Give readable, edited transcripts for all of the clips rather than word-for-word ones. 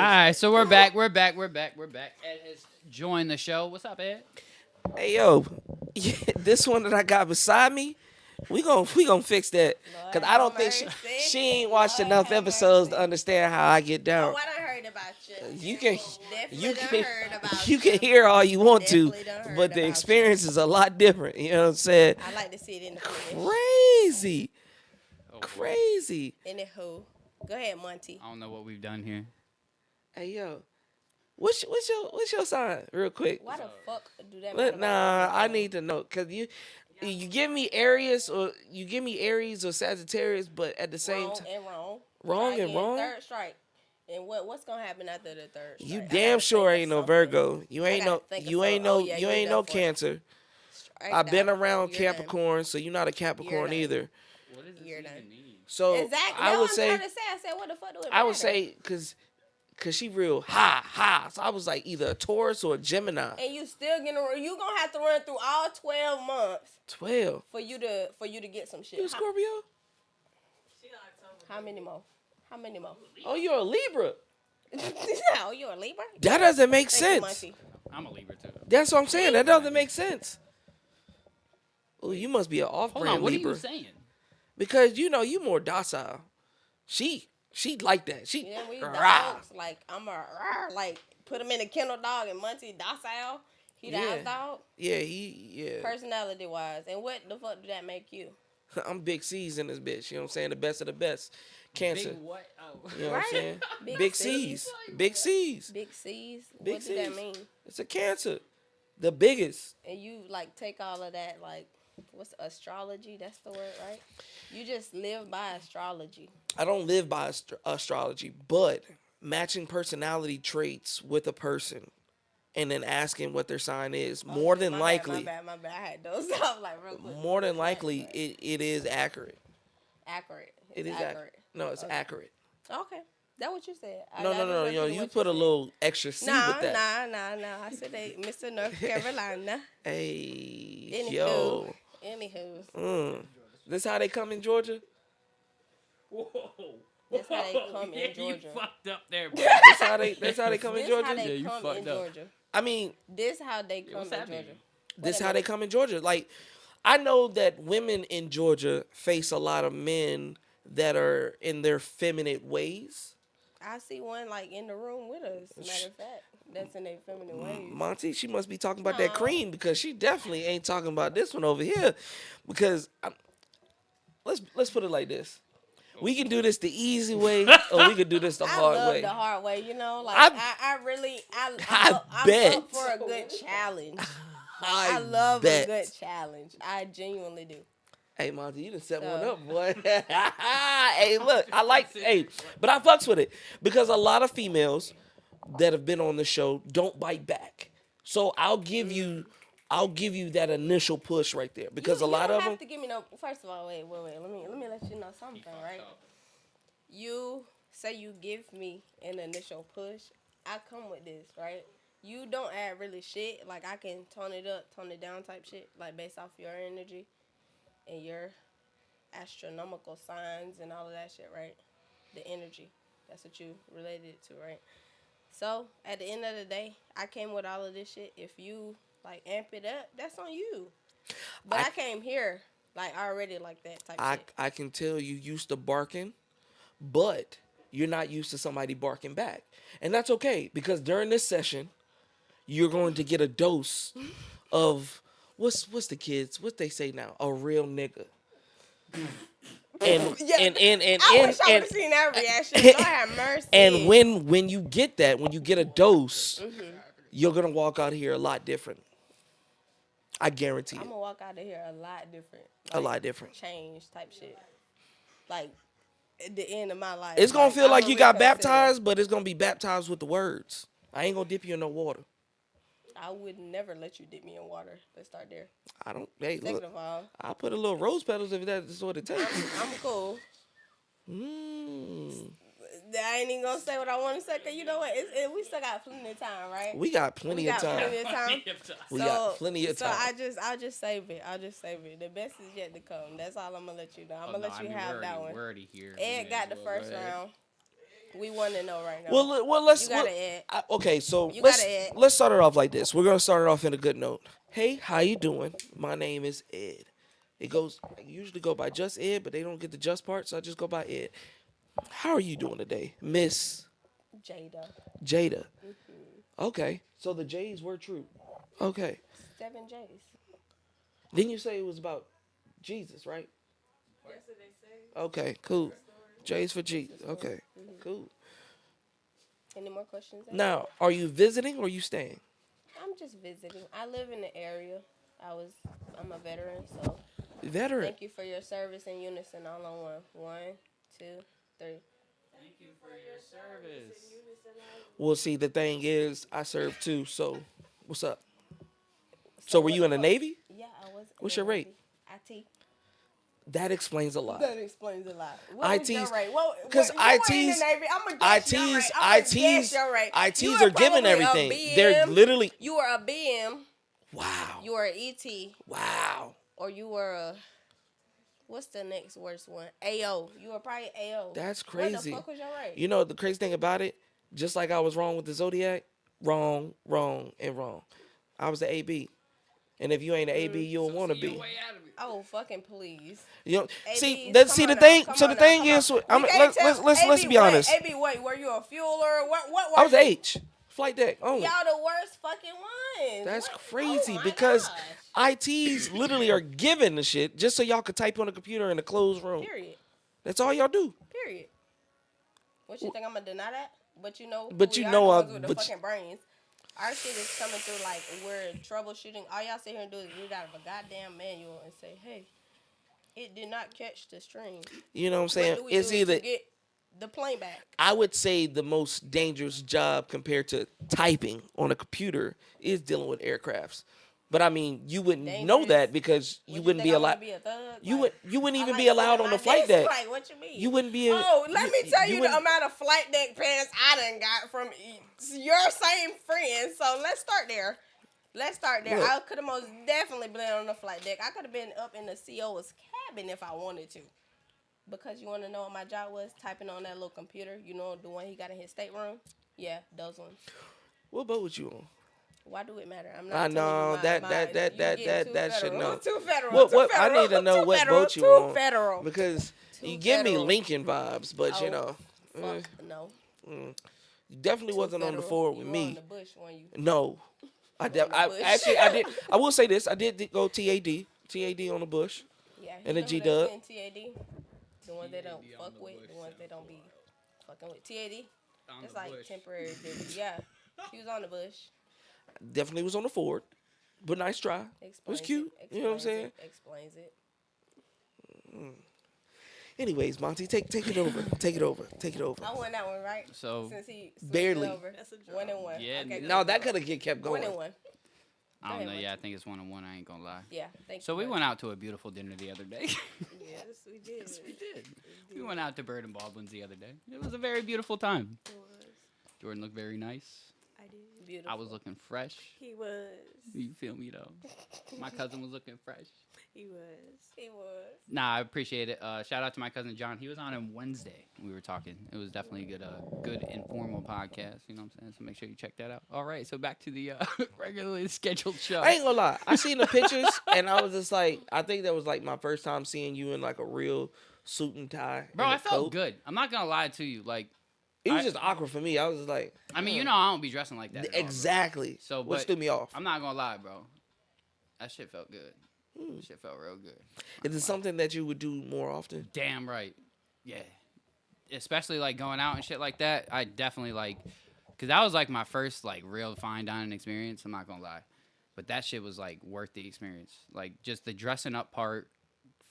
right, so we're back. Ed has joined the show. What's up, Ed? Hey yo, this one that I got beside me, we gonna fix that. Lord Cause I have don't think mercy. she ain't watched Lord enough have episodes to mercy. understand how I get down. Oh, I done heard about you. You can you Definitely done can heard about you can you. hear all you want to, Definitely done heard but the about experience is a lot different. You know what I'm saying? you. I like to see it in the flesh. Crazy, Oh, crazy. Anywho, go ahead, Monty. I don't know what we've done here. Hey yo, what's your sign, real quick? Why the fuck do that matter? Nah, I need to know because you give me Aries or Sagittarius, but at the same wrong time, and wrong. wrong Try and again, wrong. Third strike. And what's gonna happen after the third strike? You I damn gotta sure think of ain't no something. Virgo. You I ain't gotta no think of you ain't something. Oh, no yeah, you you ain't done no for it. Cancer. Strike I've been down. around You're done. Capricorn, so you're not a Capricorn done. either. What does this You're even done. mean? So Exactly. That's I would what I'm say trying to say. I said, what the fuck do it matter? I would say cause she real high. So I was like either a Taurus or a Gemini. And you still you gonna have to run through all 12 months 12. for you to get some shit. You a Scorpio? How many more? How many more? Oh, you're a Libra. Oh, you're a Libra? That doesn't make Thank you, sense. Monty. I'm a Libra too. That's what I'm saying. That doesn't make sense. Oh, you must be an Hold off-brand on, what Libra. are you saying? Because you more docile. She like that. She Yeah, we rah. dogs. Like, I'm like, put him in a kennel dog and Monty docile. He the Yeah. house dog. Yeah, yeah. Personality wise. And what the fuck do that make you? I'm big C's in this bitch. You know what I'm saying? The best of the best. Cancer. Big what? Oh. You know what I'm Right? saying? Big Big C's. C's. Big C's. Big C's. Big What do that Cs. mean? It's a Cancer. The biggest. And you like take all of that like what's astrology? That's the word, right? You just live by astrology. I don't live by astrology, but matching personality traits with a person and then asking what their sign is, more than likely, My bad. I had those off like real quick. more than likely, it is accurate. Accurate. It is accurate. No, it's accurate. Okay. That what you said. No. You put a little extra C with that. Nah. I said they Mr. North Carolina. Hey, Anywho. yo. Anywho. This how they come in Georgia? Whoa. That's how they come in Georgia. You fucked up there, bro. That's how they come in This how Georgia? they you come fucked in up. Georgia. I mean, This how they come what's in that Georgia. mean? this how they come in Georgia. Like, I know that women in Georgia face a lot of men that are in their feminine ways. I see one like in the room with us. Matter of fact, that's in their feminine ways. Monty, she must be talking about that No. cream because she definitely ain't talking about this one over here. Because let's put it like this: we can do this the easy way, or we can do this the I hard love way. the hard way, you know. Like I I'm bet. up for a good challenge. I I love bet. a good challenge. I genuinely do. Hey, Monty, you done set So- one up, boy. Hey, look, but I fucks with it because a lot of females that have been on the show don't bite back. So I'll give you that initial push right there because a lot you of don't them. have to give me no. First of all, wait. Let me let you know something, right? You say you give me an initial push. I come with this, right? You don't add really shit. Like I can tone it up, tone it down type shit, like based off your energy and your astronomical signs and all of that shit, right? The energy. That's what you related it to, right? So at the end of the day, I came with all of this shit. If you like amp it up, that's on you. But I came here like already like that type shit. I can tell you used to barking, but you're not used to somebody barking back, and that's okay because during this session, you're going to get a dose of what's the kids what they say now, a real nigga. And Yeah, and I wish I would have seen that reaction. Lord have mercy. and when you get that, when you get a dose, you're gonna walk out here a lot different. I guarantee I'm it. gonna walk out of here a lot different. A lot different. Change type shit. Like at the end of my life. It's gonna feel like I'm you got reconsider. baptized, but it's gonna be baptized with the words. I ain't gonna dip you in no water. I would never let you dip me in water. Let's start there. I don't. Hey, Second look, of all, I'll put a little rose petals if that's what it takes. I'm cool. I ain't even gonna say what I want to say, cause you know what? We still got plenty of time, right? We got plenty of time. Plenty of time. We got plenty of time. So I'll just save it. The best is yet to come. That's all I'm gonna let you know. I'm gonna let you have that one. Wordy here. Ed got the first round. We want to know right now. Well, let's. You gotta add. Okay, so You let's gotta add. let's start it off like this. We're gonna start it off in a good note. Hey, how you doing? My name is Ed. It goes. I usually go by just Ed, but they don't get the just part, so I just go by Ed. How are you doing today, Miss Jayda. Jayda? Okay, so the J's were true. Okay, 7 J's. didn't you say it was about Jesus, right? That's what they say. Okay, cool. J's for Jesus. Okay, cool. Any more questions? Ed? Now, are you visiting or are you staying? I'm just visiting. I live in the area. I'm a veteran, so Veteran. thank you for your service in unison all on one. 1, 2, 3. Thank you for your service. Well, see, the thing is, I served too. So, what's up? So, were you in the Navy? Yeah, I was. What's your rate? IT. That explains a lot. That explains a lot. What was your IT's rate? because you were in the IT's Navy. I'ma guess your rate. I'ma guess your rate. IT's You are were giving probably a everything. BM. They're literally You were a BM. wow, You were an ET. wow. Or you were a. What's the next worst one? AO. You were probably AO. That's What crazy. the fuck was your rate? You know the crazy thing about it? Just like I was wrong with the Zodiac, wrong, and wrong. I was the AB, and if you ain't an AB, you don't want to be. Oh, fucking please. You know, ABs, see the thing. So the thing is, let's be honest. AB, wait, were you a fueler? What were I was you? H, flight deck only. Y'all the worst fucking ones. That's What? crazy Oh my because gosh. ITs literally are giving the shit just so y'all could type on a computer in a closed room. Period. That's all y'all do. Period. What you think I'm gonna deny that? But you know, But we you are know, the ones with the but fucking brains. Our shit is coming through like we're troubleshooting. All y'all sit here and do is read out of a goddamn manual and say, "Hey, it did not catch the stream." You know what I'm saying? What do we It's do either to get the plane back? I would say the most dangerous job compared to typing on a computer is dealing with aircrafts. But I mean, you wouldn't know Dangerous? that because you Would wouldn't think be I wanna allowed. Be a thug? You Like, wouldn't I even like be allowed sitting on the my flight desk. deck. Like, what you mean? You wouldn't be. Oh, let me tell you the wouldn't- amount of flight deck pants I done got from your same friends. So let's start there. Let's start there. Look. I could have most definitely been on the flight deck. I could have been up in the CO's cabin if I wanted to. Because you want to know what my job was? Typing on that little computer. You know, the one he got in his stateroom? Yeah, those ones. What boat was you on? Why do it matter? I'm I not telling know you that should know. Too federal. What too what I federal, need to know too what federal, boat you too on federal. because Too you give me federal. Lincoln vibes, but you Oh, know, Fuck, no. you definitely Too wasn't on the federal. forward You with were me. On the bush, weren't you? No, I on the bush. actually I did. I will say this: I did go TAD on the bush. Yeah, And you the know who G-Dub. they send TAD? The ones they don't TAD on fuck the with, bush the ones they don't sounds be wild. fucking with. TAD? On It's the like bush. temporary duty. Yeah, he was on the bush. Definitely was on the Ford, but nice try. It was Explains cute. You know what I'm saying? Explains it. Anyways, Monty, take it over. Take it over. Take it over. I won that one, right? So- Since he switched Barely. it over. That's a draw. 1-1. Yeah, Okay, no, No, good. that could have kept going. 1-1. I don't Go know. ahead, Yeah, I think it's 1-1. I ain't gonna lie. Yeah, thank you. So we much. went out to a beautiful dinner the other day. Yes, we did. Yes, we did. We went out to Bird and Baldwin's the other day. It was a very beautiful time. It was. Jordan looked very nice. I did. Beautiful. I was looking fresh. He was. You feel me though? My cousin was looking fresh. He was. He was. Nah, I appreciate it. Shout out to my cousin John. He was on Wednesday. We were talking. It was definitely a good informal podcast. You know what I'm saying? So make sure you check that out. All right, so back to the regularly scheduled show. I ain't gonna lie. I seen the pictures and I was just like, I think that was like my first time seeing you in like a real suit and tie. Bro, and I a felt coat. good. I'm not gonna lie to you. Like, It was I- just awkward for me. I was just like, I mean, you know, I don't be dressing like that. at all, bro. exactly. So, what but threw me off? I'm not gonna lie, bro. That shit felt good. That shit felt real good. Is it something that you would do more often? Damn right. Yeah. Especially like going out and shit like that. I definitely like, cause that was like my first like real fine dining experience. I'm not gonna lie, but that shit was like worth the experience. Like just the dressing up part,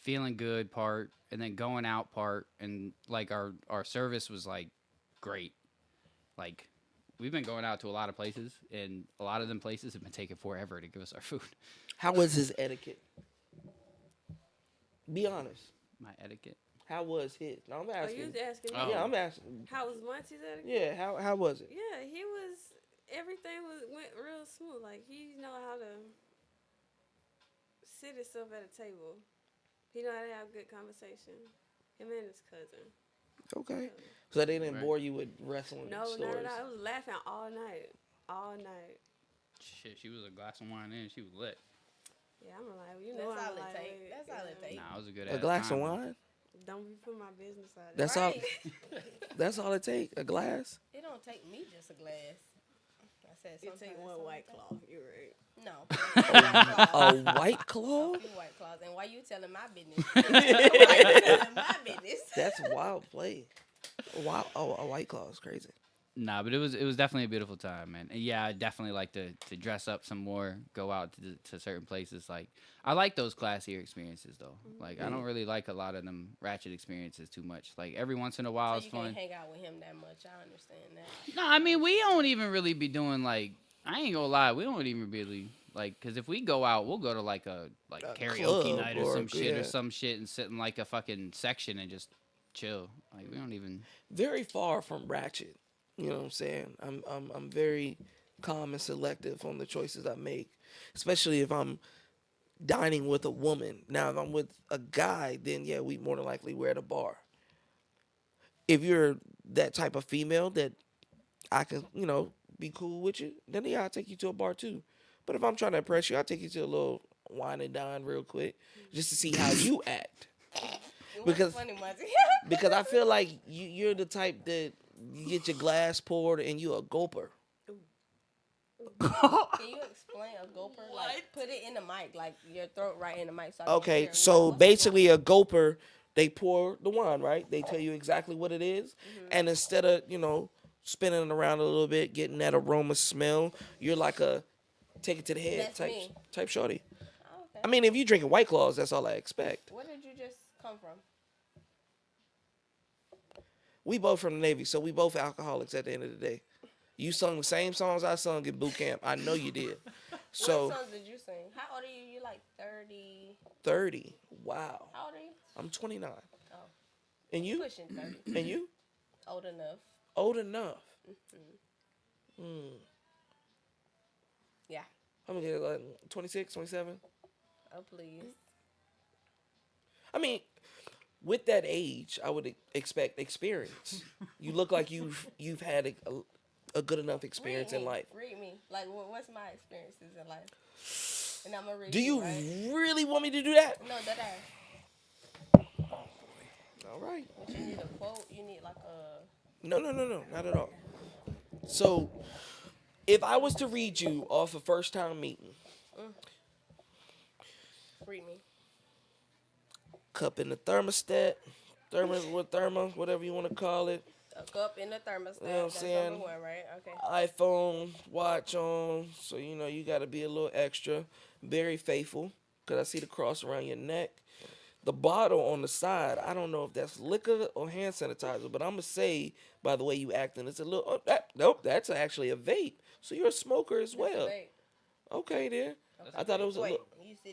feeling good part, and then going out part, and like our service was like great. Like we've been going out to a lot of places, and a lot of them places have been taking forever to give us our food. How was his etiquette? Be honest. My etiquette. How was his? No, I'm Oh, asking. you was asking me? Oh. Yeah, I'm asking. How was Monty's etiquette? Yeah, how was it? Yeah, he was. Everything went real smooth. Like he know how to sit himself at a table. He know how to have good conversation. Him and his cousin. Okay. So they didn't Right. bore you with wrestling No, not stories. at all. I was laughing all night. All night. Shit, she was a glass of wine in. She was lit. Yeah, I'm like, you know, That's I'm all it like, take. That's all it take. Nah, it was a good A ass glass of time. wine. don't be putting my business out there. That's all. Right. That's all it take. A glass. It don't take me just a glass. I said You sometimes. take one white claw. You're right. No. A A white claw. A few white claws. And why you telling my business? Why you telling my business? That's wild play. Wow. Oh, a white claw is crazy. Nah, but it was definitely a beautiful time, man. And yeah, I definitely like to dress up some more, go out to certain places. Like I like those classier experiences though. Like I don't really like a lot of them ratchet experiences too much. Like every once in a while So it's you fun. can't hang out with him that much. I understand that. No, I mean we don't even really be doing like I ain't gonna lie, we don't even really like because if we go out, we'll go to like a A karaoke club night or or- some shit yeah. or some shit and sit in like a fucking section and just chill. Like we don't even. Very far from ratchet. You know what I'm saying? I'm very calm and selective on the choices I make, especially if I'm dining with a woman. Now, if I'm with a guy, then yeah, we more than likely we're at a bar. If you're that type of female that I can, be cool with you, then yeah, I'll take you to a bar too. But if I'm trying to impress you, I'll take you to a little wine and dine real quick just to see how you act. What's Because funny, Monty? because I feel like you're the type that you get your glass poured and you a gulper. Can you explain a gulper? Like, put it in the mic, like your throat right in the mic. So I can Okay, hear. so What's basically a gulper, they pour the wine, right? They tell you exactly what it is. Mm-hmm. And instead of, spinning it around a little bit, getting that aroma smell, you're like a take it to the head That's type me. type shorty. Oh, okay. I mean, if you drinking White Claws, that's all I expect. Where did you just come from? We both from the Navy, so we both alcoholics at the end of the day. You sung the same songs I sung in boot camp. I know you did. So What songs did you sing? How old are you? You like 30? 30. Wow. How old are you? I'm 29. Oh, And you? pushing 30. And you? Old enough. Old enough. Yeah. I'm gonna get like 26, 27. Oh, please. I mean, with that age, I would expect experience. You look like you've had a good enough experience in life. Read me. Like, what's my experiences in life? And I'm gonna read. Do you right? really want me to do that? No, that I. All right. But you need a quote. You need like a. No, not at all. So, if I was to read you off a first time meeting, Read me. cup in the thermostat, whatever you want to call it, A cup in the thermostat. You know what I'm That's saying? number one, right? Okay. iPhone, watch on. So, you got to be a little extra. Very faithful, because I see the cross around your neck. The bottle on the side, I don't know if that's liquor or hand sanitizer, but I'm going to say, by the way you acting, it's a little, nope, that's actually a vape. So you're a smoker as well. Wait. Okay, then. I thought it was a Wait. little, You see,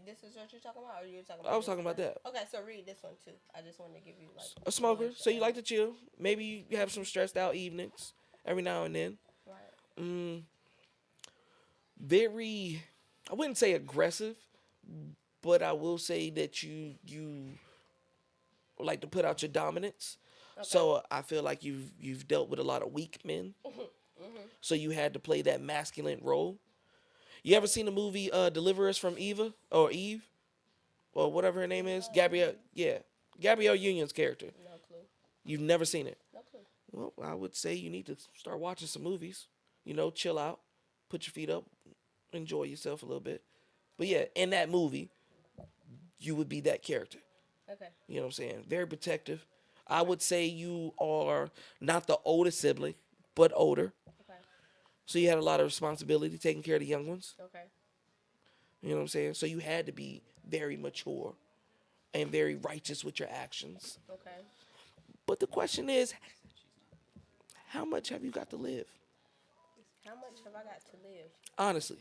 this is what you're talking about, or you're talking about? I was this talking about one? that. Okay, so read this one too. I just wanted to give you like A smoker, so you like to chill. Maybe you have some stressed out evenings every now and then. Right. Very, I wouldn't say aggressive, but I will say that you like to put out your dominance. Okay. So I feel like you've dealt with a lot of weak men. So you had to play that masculine role. You ever seen the movie Deliver Us from Eva or Eve or whatever her name is? Gabrielle Union's character. No clue. You've never seen it. No clue. Well, I would say you need to start watching some movies. Chill out, put your feet up, enjoy yourself a little bit. But yeah, in that movie, you would be that character. Okay. You know what I'm saying? Very protective. I would say you are not the oldest sibling, but older. Okay. So you had a lot of responsibility taking care of the young ones. Okay. You know what I'm saying? So you had to be very mature and very righteous with your actions. Okay. But the question is, how much have you got to live? How much have I got to live? Honestly.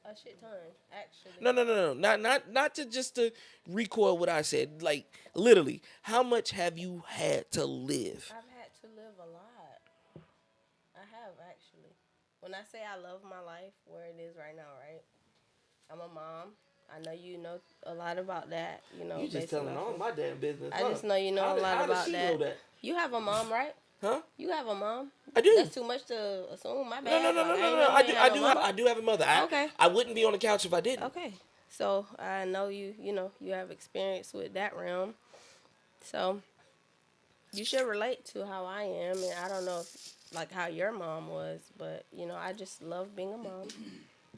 A shit ton, actually. No. Not to just to recoil what I said. Like literally, how much have you had to live? I've had to live a lot. I have actually. When I say I love my life where it is right now, right? I'm a mom. I know you know a lot about that. You know, You just based on telling my all friends. my damn business. I huh? just know you know a lot How does about she that. know that? You have a mom, right? Huh? You have a mom. I do. That's too much to assume. My No, no, bad. no, Like no, I no, ain't no. know you ain't have no mama. I do have a mother. Okay. I wouldn't be on the couch if I didn't. Okay. So I know you. You know you have experience with that realm. So you should relate to how I am, and I don't know if like how your mom was, but you know I just love being a mom.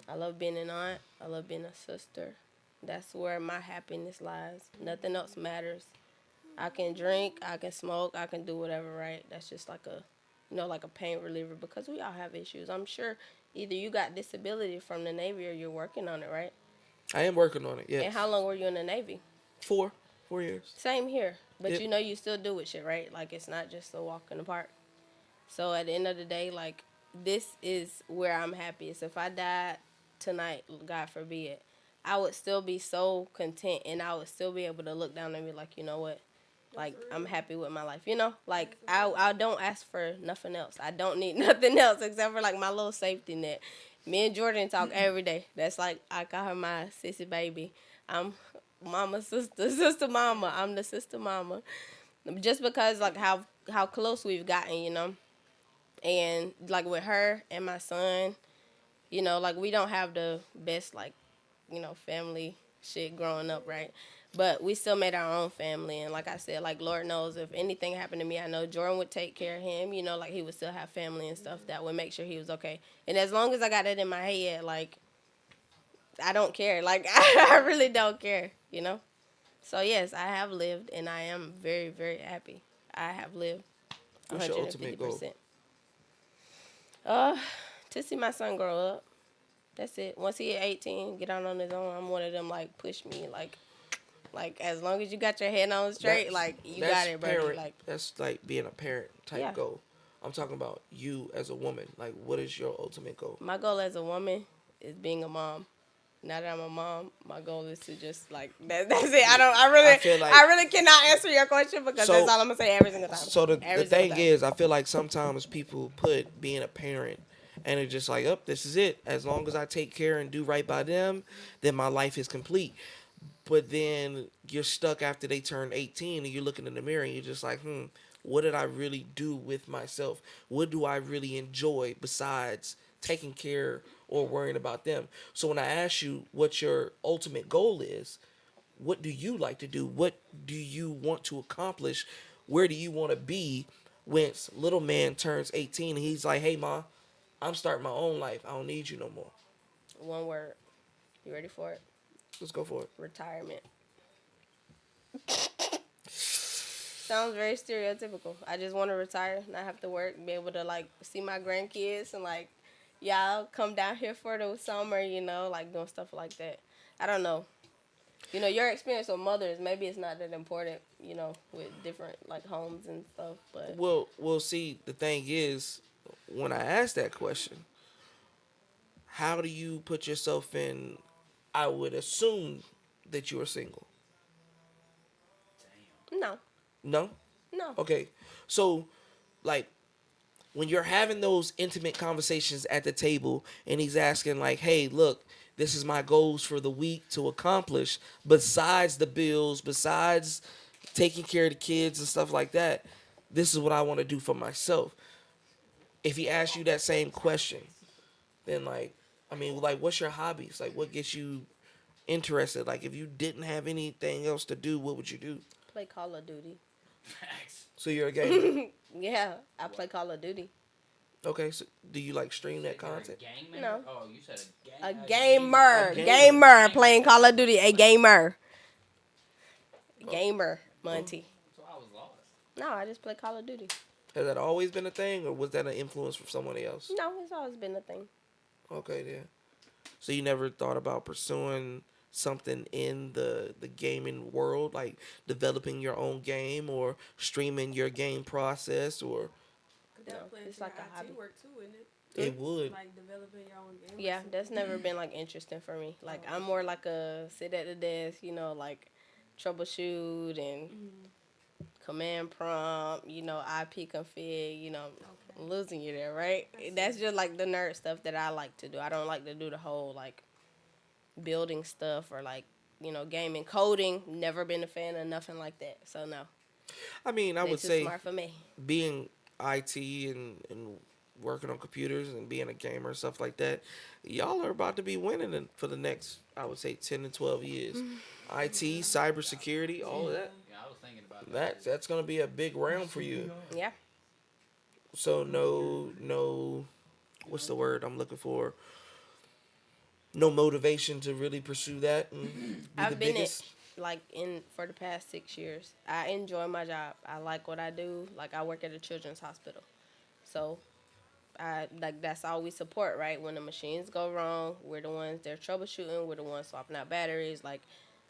I love being an aunt. I love being a sister. That's where my happiness lies. Nothing else matters. I can drink, I can smoke, I can do whatever, right? That's just like a, you know, like a pain reliever because we all have issues. I'm sure either you got disability from the Navy or you're working on it, right? I am working on it. Yeah. And how long were you in the Navy? 4 years. Same here. But Yep. you know you still do it shit, right? Like it's not just a walk in the park. So at the end of the day, like this is where I'm happiest. If I died tonight, God forbid, I would still be so content and I would still be able to look down and be like, you know what? Like I'm happy with my life, you know. Like I don't ask for nothing else. I don't need nothing else except for like my little safety net. Me and Jordan talk every day. That's like I call her my sissy baby. I'm mama sister, sister mama. I'm the sister mama. Just because like how close we've gotten, you know. And like with her and my son, you know, like we don't have the best like, you know, family shit growing up, right? But we still made our own family, and like I said, like Lord knows if anything happened to me, I know Jordan would take care of him. You know, like he would still have family and stuff that would make sure he was okay. And as long as I got that in my head, like I don't care. Like I really don't care. You know. So yes, I have lived, and I am very very happy. I have lived What's your ultimate goal? 150%. Uh, to see my son grow up. That's it. Once he hit 18, get out on his own. I'm one of them like push me like as long as you got your head on straight, That's- like you that's got it, bro. parent- Like That's like being a parent type Yeah. goal. I'm talking about you as a woman. Like, what is your ultimate goal? my goal as a woman is being a mom. Now that I'm a mom, my goal is to just like that's it. I feel like- I really cannot answer your question because So- that's all I'm gonna say every single time. So the Every thing single time. is, I feel like sometimes people put being a parent, and it's just like, oh, this is it. As long as I take care and do right by them, then my life is complete. But then you're stuck after they turn 18, and you're looking in the mirror, and you're just like, what did I really do with myself? What do I really enjoy besides taking care or worrying about them? So when I ask you what your ultimate goal is, what do you like to do? What do you want to accomplish? Where do you want to be once little man turns 18 and he's like, hey, ma, I'm starting my own life. I don't need you no more. One word. You ready for it? Let's go for it. Retirement. Sounds very stereotypical. I just want to retire, not have to work, be able to like see my grandkids and like y'all come down here for the summer, you know, like doing stuff like that. I don't know. You know, your experience with mothers, maybe it's not that important, you know, with different like homes and stuff, but Well, see, the thing is, when I ask that question, how do you put yourself in? I would assume that you are single. no. No? No. Okay. So, like, when you're having those intimate conversations at the table and he's asking like, hey, look, this is my goals for the week to accomplish besides the bills, besides taking care of the kids and stuff like that, this is what I want to do for myself. If he asks you that same question, then like, I mean, like, what's your hobbies? Like, what gets you interested? Like, if you didn't have anything else to do, what would you do? Play Call of Duty. Facts. So you're a gamer. Yeah, I play Call of Duty. Okay, so do you like stream that You're a content? gang member? No. Oh, you said A gamer. gamer. A Gamer playing Call of Duty. A gamer. Gamer, Monty. So I was lost. No, I just play Call of Duty. Has that always been a thing, or was that an influence from someone else? No, it's always been a thing. Okay, then. So you never thought about pursuing something in the gaming world, like developing your own game or streaming your game process, or That plays it's like your a hobby. IT work too, isn't it? it would. Like developing your own game. Yeah, that's never been like interesting for me. Like I'm more like a sit at the desk, you know, like troubleshoot and command prompt, you know, IP config, you know, I'm losing you there, right? That's just like the nerd stuff that I like to do. I don't like to do the whole like building stuff or like gaming, coding. Never been a fan of nothing like that. So no, I mean, I they would too say smart for me. being IT and working on computers and being a gamer and stuff like that, y'all are about to be winning for the next, I would say, 10 to 12 years. IT, cybersecurity, all of that. Yeah, I was thinking about That's gonna be a big round for you. Yeah, So no, what's the word I'm looking for? No motivation to really pursue that and be the I've been biggest. in for the past 6 years. I enjoy my job. I like what I do. Like I work at a children's hospital, so I like that's all we support, right? When the machines go wrong, we're the ones they're troubleshooting. We're the ones swapping out batteries, like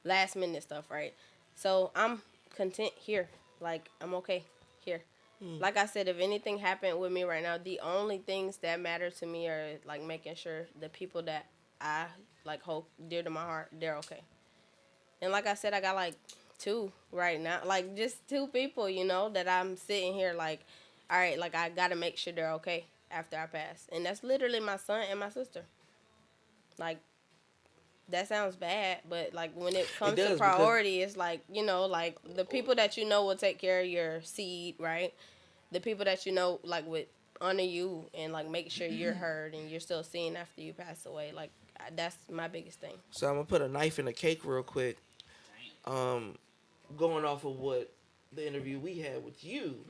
last minute stuff, right? So I'm content here. Like I'm okay here. Like I said, if anything happened with me right now, the only things that matter to me are like making sure the people that I like hold dear to my heart, they're okay. And like I said, I got like two right now, like just two people, that I'm sitting here like, all right, like I gotta make sure they're okay after I pass, and that's literally my son and my sister. Like that sounds bad, but like when it comes to does, because priority, it's like like the people that will take care of your seed, right? The people that like would honor you and like make sure you're heard and you're still seen after you pass away. Like that's my biggest thing. So I'm gonna put a knife in the cake real quick. Um, Going off of what the interview we had with you,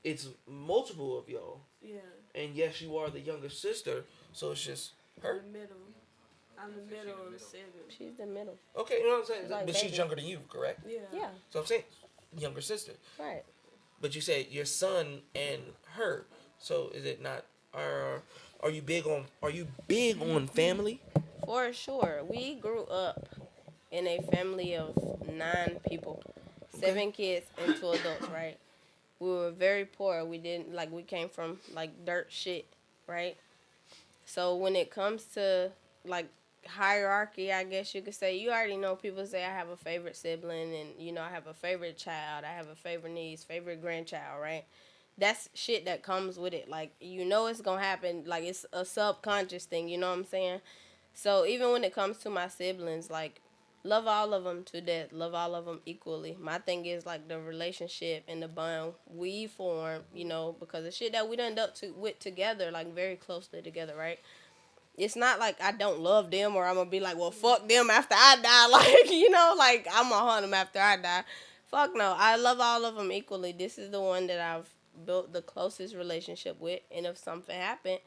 it's multiple of y'all, Yeah. and yes, you are the younger sister, so it's just her. The middle. I'm the middle of the seven. She's the middle. Okay, you know what I'm saying? She's like But she's baby. younger than you, correct? Yeah. Yeah, So I'm saying younger sister. right. But you said your son and her. So is it not? Are you big on? Are you big on family? For sure. We grew up in a family of 9 people, 7 kids and 2 adults, right? We were very poor. We didn't like we came from like dirt shit, right? So when it comes to like hierarchy, I guess you could say, you already know people say I have a favorite sibling and I have a favorite child, I have a favorite niece, favorite grandchild, right? That's shit that comes with it. Like it's gonna happen. Like it's a subconscious thing. You know what I'm saying? So even when it comes to my siblings, like love all of them to death. Love all of them equally. My thing is like the relationship and the bond we form. Because the shit that we done dealt with together, like very closely together, right? It's not like I don't love them or I'm gonna be like, well, fuck them after I die. Like I'm gonna hunt them after I die. Fuck no. I love all of them equally. This is the one that I've built the closest relationship with, and if something happened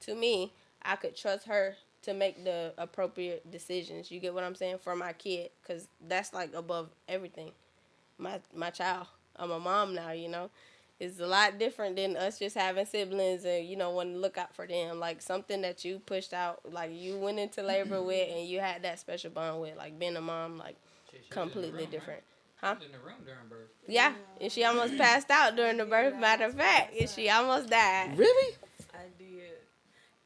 to me, I could trust her to make the appropriate decisions. You get what I'm saying, for my kid, because that's like above everything. My child. I'm a mom now. It's a lot different than us just having siblings and wanting to look out for them. Like something that you pushed out, like you went into labor with, and you had that special bond with. Like being a mom, like Shit, she was in the completely room, different. right? Huh? She was in the room during birth. Yeah, and she almost passed out during the birth. Matter of fact, and she almost died. Really? I did.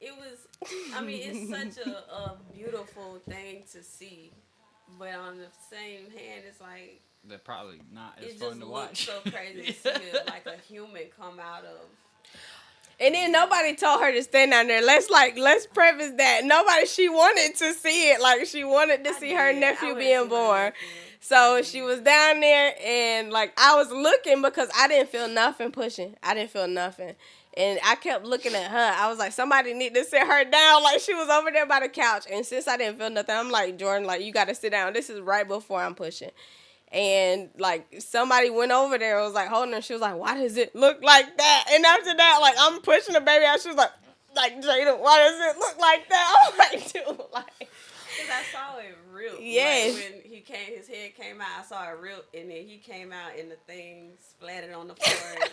It was, I mean, it's such a beautiful thing to see. But on the same hand, it's like, They're probably not as it fun just to looks watch. so crazy to see it, like a human come out of. And then nobody told her to stand down there. Let's preface that she wanted to see it. Like she wanted to see her nephew being born. So she was down there, and like I was looking because I didn't feel nothing pushing. I didn't feel nothing. And I kept looking at her. I was like, somebody need to sit her down. Like she was over there by the couch. And since I didn't feel nothing, I'm like, Jordan, like you got to sit down. This is right before I'm pushing. And like somebody went over there and was like holding her. She was like, why does it look like that? And after that, like I'm pushing the baby out. She was like Jayda, why does it look like that? I'm like, dude, like. Because I saw it real. Yes. Like when his head came out, I saw it real, and then he came out and the thing splattered on the floor.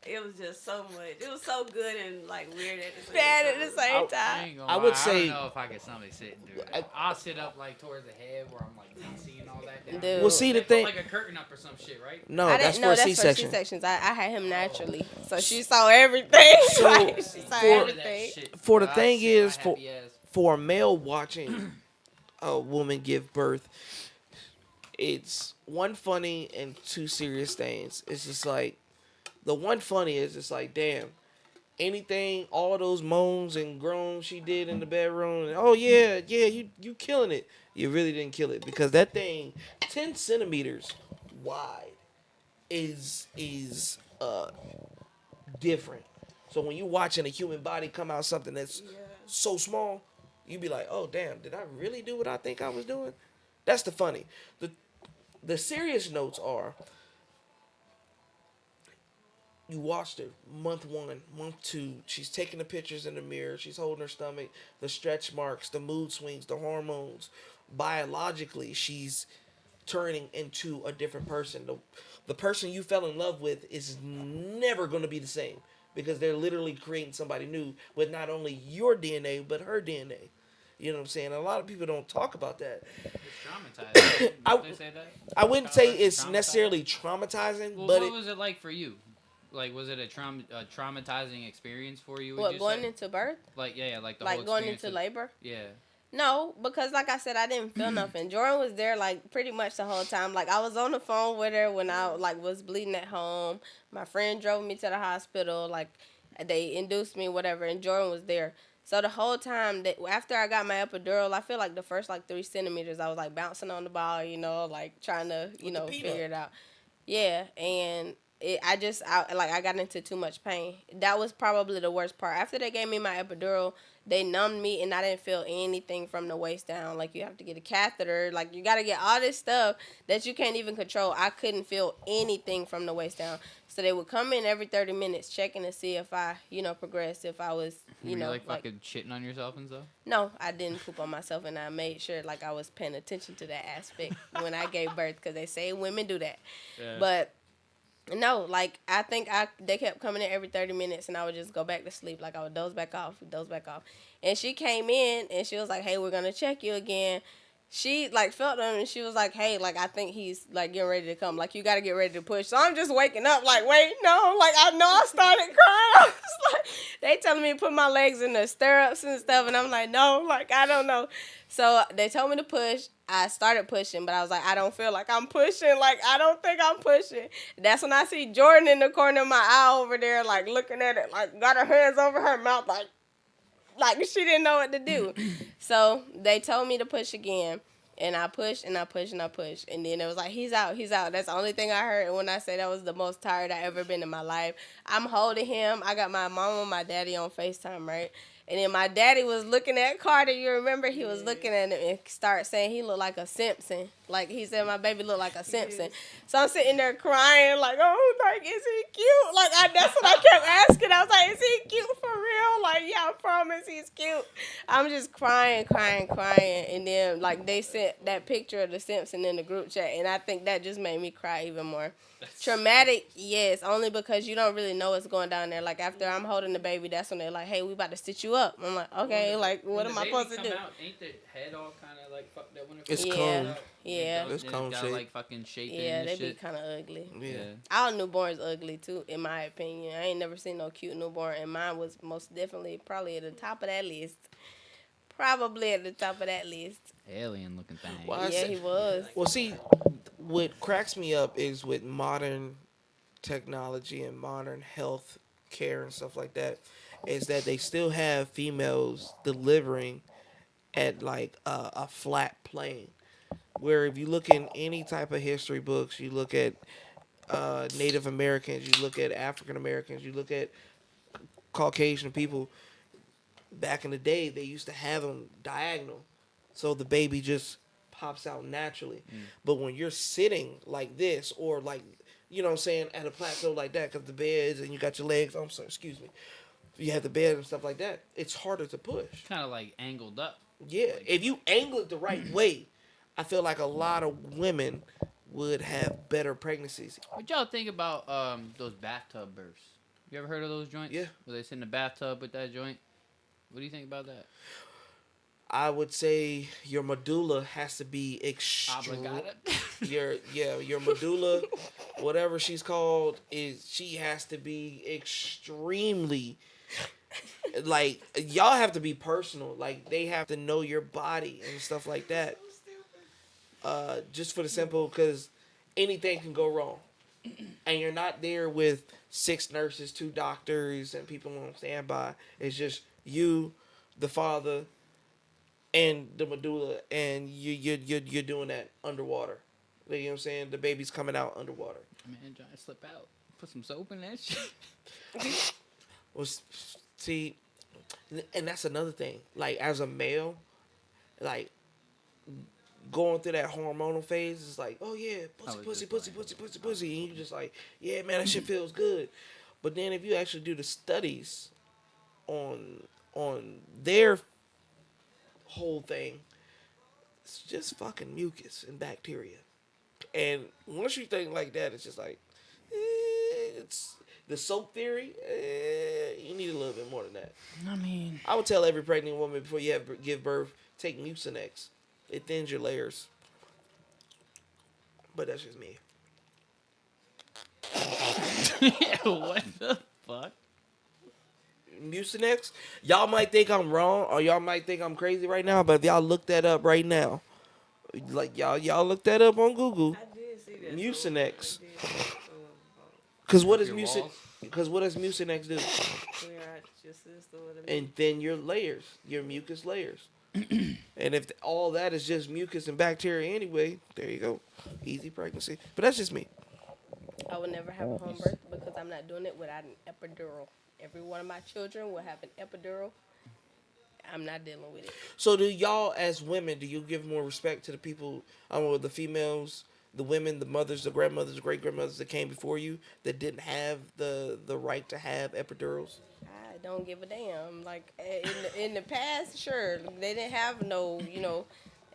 It was just so much. It was so good and like weird at the same Bad time. at the same I time. ain't gonna I would lie, say- I don't know if I could somebody sit and do it. I'll sit up like towards the head where I'm like not seeing all that. Down. Dude. Well, see the They put, thing. like a curtain up or some shit, right? No, I that's didn't for know a that's C-section. for C-sections. I had him naturally, so she saw everything. So, Like, she saw for- everything. For the I thing sit is, my for happy ass. for a male watching a woman give birth, it's one funny and two serious things. It's just like the one funny is just like, damn, anything, all those moans and groans she did in the bedroom. Oh yeah, yeah, you killing it. You really didn't kill it because that thing, 10 centimeters wide, is different. So when you watching a human body come out something that's Yeah. so small, you be like, oh damn, did I really do what I think I was doing? That's the funny. The serious notes are you watched her month 1, month 2. She's taking the pictures in the mirror. She's holding her stomach, the stretch marks, the mood swings, the hormones. Biologically, she's turning into a different person. The person you fell in love with is never going to be the same because they're literally creating somebody new with not only your DNA but her DNA. You know what I'm saying? A lot of people don't talk about that. It's traumatizing. I, Don't they say that? I wouldn't say It's it's traumatizing? necessarily traumatizing, Well, but what was it like for you? Like, was it a traumatizing experience for you? would What, you going say? into birth? Like, yeah, like the Like whole going experience into of- labor? Yeah. No, because like I said, I didn't feel nothing. Jordan was there like pretty much the whole time. Like I was on the phone with her when I like was bleeding at home. My friend drove me to the hospital. Like they induced me, whatever, and Jordan was there. So the whole time that after I got my epidural, I feel like the first like 3 centimeters, I was like bouncing on the ball, like trying to, With the peanut. figure it out. Yeah, and I got into too much pain. That was probably the worst part. After they gave me my epidural, they numbed me and I didn't feel anything from the waist down. Like you have to get a catheter, like you got to get all this stuff that you can't even control. I couldn't feel anything from the waist down. So they would come in every 30 minutes checking to see if I, progressed, if I was, Were you like fucking shitting on yourself and stuff? no, I didn't poop on myself, and I made sure like I was paying attention to that aspect when I gave birth because they say women do that. Yeah. But no, like I think they kept coming in every 30 minutes, and I would just go back to sleep. Like I would doze back off. And she came in, and she was like, "Hey, we're gonna check you again." She like felt him, and she was like, "Hey, like I think he's like getting ready to come. Like you gotta get ready to push." So I'm just waking up, like, "Wait, no!" Like I know I started crying. I was like, they telling me to put my legs in the stirrups and stuff, and I'm like, "No, like I don't know." So they told me to push. I started pushing, but I was like, I don't feel like I'm pushing. Like, I don't think I'm pushing. That's when I see Jordan in the corner of my eye over there, like, looking at it, like, got her hands over her mouth, like she didn't know what to do. So they told me to push again. And I pushed and I pushed and I pushed. And then it was like, he's out, he's out. That's the only thing I heard. And when I say that was the most tired I ever been in my life, I'm holding him. I got my mom and my daddy on FaceTime, right? And then my daddy was looking at Carter. You remember? He was looking at him and started saying he looked like a Simpson. Like, he said my baby looked like a Simpson. So I'm sitting there crying like, oh, like, is he cute? Like, that's what I kept asking. I was like, is he cute for real? Like, yeah, I promise he's cute. I'm just crying. And then, like, they sent that picture of the Simpson in the group chat. And I think that just made me cry even more. Traumatic, yes, only because you don't really know what's going down there. Like, after I'm holding the baby, that's when they're like, hey, we about to stitch you up. I'm like, okay, like, what am I supposed to do? Out, ain't the head all kind of like fucked up when it It's comes cone. out? Yeah. It's cone got shape. like fucking shape Yeah, in they and be shit. kind of ugly. Yeah. All newborns ugly, too, in my opinion. I ain't never seen no cute newborn, and mine was most definitely probably at the top of that list. Probably at the top of that list. Alien looking thing. Well, I Yeah, said- he was. Well, see, what cracks me up is with modern technology and modern health care and stuff like that, is that they still have females delivering at like a flat plane. Where if you look in any type of history books, you look at Native Americans, you look at African Americans, you look at Caucasian people. Back in the day, they used to have them diagonal, so the baby just pops out naturally. But when you're sitting like this, or like, you know what I'm saying, at a plateau like that, because the beds and you got your legs, I'm sorry, excuse me, you have the bed and stuff like that, it's harder to push. Kind of like angled up. Yeah, if you angle it the right way, I feel like a lot of women would have better pregnancies. What y'all think about those bathtub births? You ever heard of those joints? Yeah. Where they sit in the bathtub with that joint? What do you think about that? I would say your medulla has to be extreme. Obligata. Your medulla, whatever she's called, she has to be extremely, like, y'all have to be personal. Like, they have to know your body and stuff like that. Just for the simple, because anything can go wrong, and you're not there with 6 nurses, 2 doctors, and people on standby. It's just you, the father, and the medulla, and you're doing that underwater. You know what I'm saying? The baby's coming out underwater. Man, trying to slip out. Put some soap in that shit. Well, see, and that's another thing. Like as a male, like going through that hormonal phase is like, oh yeah, pussy, was pussy, just pussy, playing. pussy, pussy, pussy, and you just like, yeah, man, that shit feels good. But then if you actually do the studies on their whole thing, it's just fucking mucus and bacteria. And once you think like that, it's just like, it's the soap theory. You need a little bit more than that. I mean, I would tell every pregnant woman before you give birth, take Mucinex. It thins your layers. But that's just me. what the fuck? Mucinex. Y'all might think I'm wrong, or y'all might think I'm crazy right now. But if y'all look that up right now, like y'all look that up on Google. I did see that. Mucinex. I did see that. Cause what does Your Mucinex? walls? Because what does Mucinex do? Clear out your system with a And then your layers, your mucus layers. And if all that is just mucus and bacteria anyway, there you go. Easy pregnancy. But that's just me. I would never have a home birth because I'm not doing it without an epidural. Every one of my children will have an epidural. I'm not dealing with it. So do y'all as women, do you give more respect to the people, the females, the women, the mothers, the grandmothers, the great grandmothers that came before you that didn't have the right to have epidurals? I don't give a damn. Like in the past, sure, they didn't have no,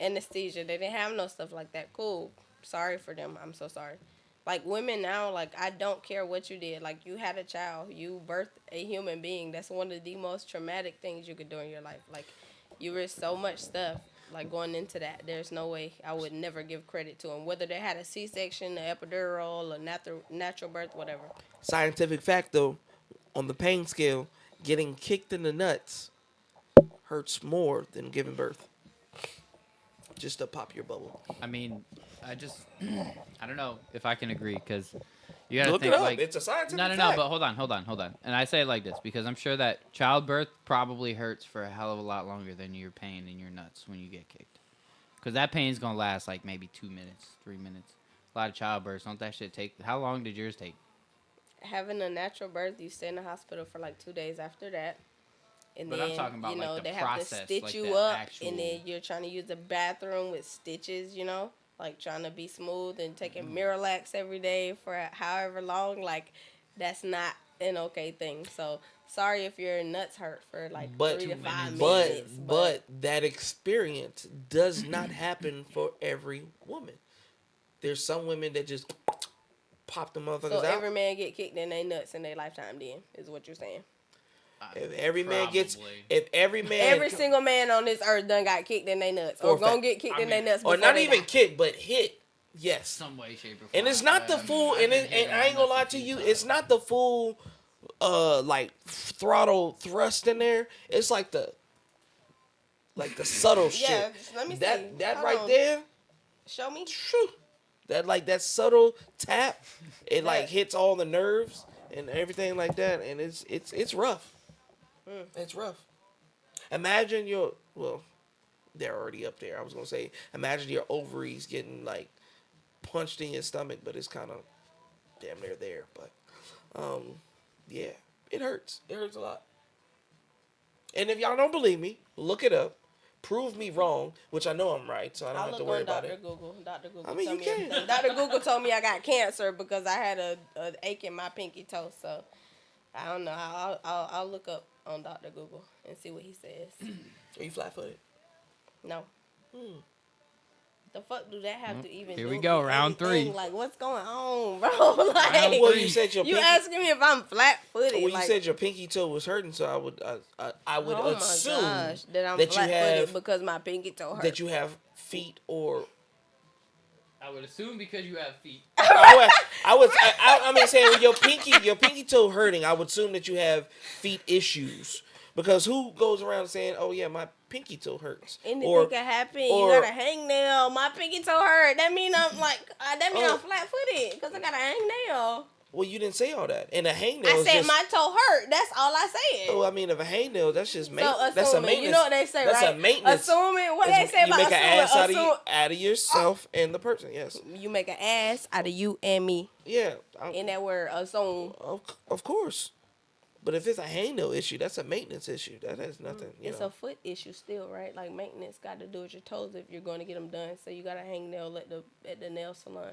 anesthesia. They didn't have no stuff like that. Cool. Sorry for them. I'm so sorry. Like women now, like I don't care what you did. Like you had a child, you birthed a human being. That's one of the most traumatic things you could do in your life. Like you risk so much stuff. Like going into that, there's no way I would never give credit to them. Whether they had a C-section, an epidural, a natural birth, whatever. Scientific fact though, on the pain scale, getting kicked in the nuts hurts more than giving birth. Just to pop your bubble. I mean, I don't know if I can agree because you gotta Look think it up. like It's a scientific no, fact. but hold on. And I say it like this because I'm sure that childbirth probably hurts for a hell of a lot longer than your pain in your nuts when you get kicked. Because that pain's gonna last like maybe 2 minutes, 3 minutes. A lot of childbirths, don't that shit take? How long did yours take? Having a natural birth, you stay in the hospital for like 2 days after that. And But then, I'm talking about, like, the they have process, to stitch like you the up, actual- and then you're trying to use the bathroom with stitches, like trying to be smooth and taking Miralax every day for however long. Like, that's not an okay thing. So, sorry if your nuts hurt for like 3 to 5 minutes. But that experience does not happen for every woman. There's some women that just pop the motherfuckers so out. every man get kicked in their nuts in their lifetime. Then is what you're saying. If every man Probably. Every single man on this earth done got kicked in their nuts, or gonna get kicked in their nuts, or before not they even die. kicked, but hit. Yes. Some way, shape, or form. And it's not the full, and I ain't gonna lie to you, it's not the full, like throttle thrust in there. It's like the subtle shit. Yeah, let me see. That Hold right on. there. Show me. Phew, that subtle tap, it like That- hits all the nerves and everything like that, and it's rough. It's rough. Imagine they're already up there. I was gonna say, imagine your ovaries getting like punched in your stomach, but it's kind of damn near there. But yeah, it hurts. It hurts a lot. And if y'all don't believe me, look it up. Prove me wrong, which I know I'm right, so I don't I'll have to look worry on about Dr. it. Google. Dr. Google I mean, told you me can. everything. Dr. Google told me I got cancer because I had a ache in my pinky toe. So I don't know. I'll look up on Dr. Google and see what he says. Are you flat-footed? No. The fuck do that have to even Here do we go, with round anything? 3. Like, what's going on, bro? Like, Well, you said your you pinky. asking me if I'm flat-footed. Well, you like, said your pinky toe was hurting, so I would oh assume my gosh, that I'm that you flat-footed have because my pinky toe hurt. that you have feet or. I would assume because you have feet. I mean, saying with your pinky toe hurting, I would assume that you have feet issues. Because who goes around saying, "Oh yeah, my pinky toe hurts"? Anything can happen. You got a hangnail. My pinky toe hurt. That mean I'm like. I'm flat-footed because I got a hangnail. Well, you didn't say all that. And a hangnail I is said just. my toe hurt. That's all I said. Oh, I mean, if a hangnail, that's just So maintenance. That's a assuming, maintenance. you know what they say, that's right? a maintenance. Assuming what they say You about make an ass assuming. out of yourself and the person. Yes. You make an ass out of you and me. Yeah. In that word, assume. Of course. But if it's a hangnail issue, that's a maintenance issue. That has nothing. It's a foot issue still, right? Like maintenance got to do with your toes if you're going to get them done. So you got a hangnail at the nail salon.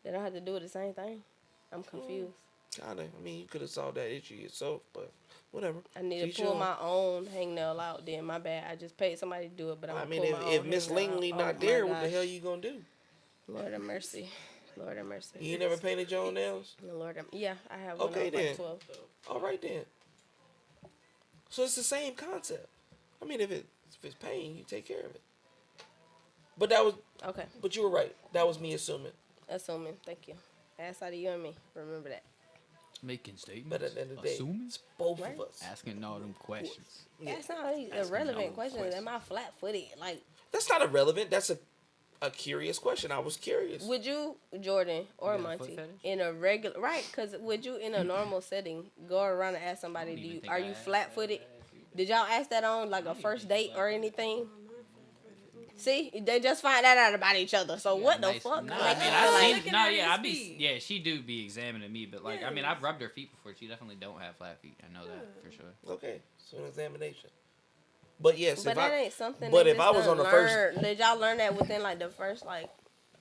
They don't have to do it the same thing. I'm confused. Kinda. I mean, you could have solved that issue yourself, but whatever. I need to pull my own hangnail out. Then my bad. I just paid somebody to do it, but I mean, if Miss Langley not there, what the hell you gonna do? Lord have mercy. Lord have mercy. You never painted your own nails? Yeah, I have one. Okay, then. 12. All right then. So it's the same concept. I mean, if it's pain, you take care of it. But that was okay. But you were right. That was me assuming. Assuming. Thank you. Ass out of you and me. Remember that. Making statements. But at the end of the day, assuming, it's both Right. of us. asking all them questions. Yeah. That's not a irrelevant question. Am I flat footed? Like, That's not irrelevant. That's a curious question. I was curious. would you, Jordan or You got a foot Monty, fetish? in a regular Because would you in a normal setting go around and ask somebody, don't even think are I you asked flat footed? Did y'all ask that on like a first date or anything? See, they just find that out about each other. So what the Nice- fuck? No, Make I you mean, feel I've like- seen. Looking No, at yeah, his I be. feet. Yeah, she do be examining me, but like, I mean, Yes. I've rubbed her feet before. She definitely don't have flat feet. I know that for sure. Okay, so an examination. But yes, But if that I ain't something. but they if I just was done on the first- learn. Did y'all learn that within like the first like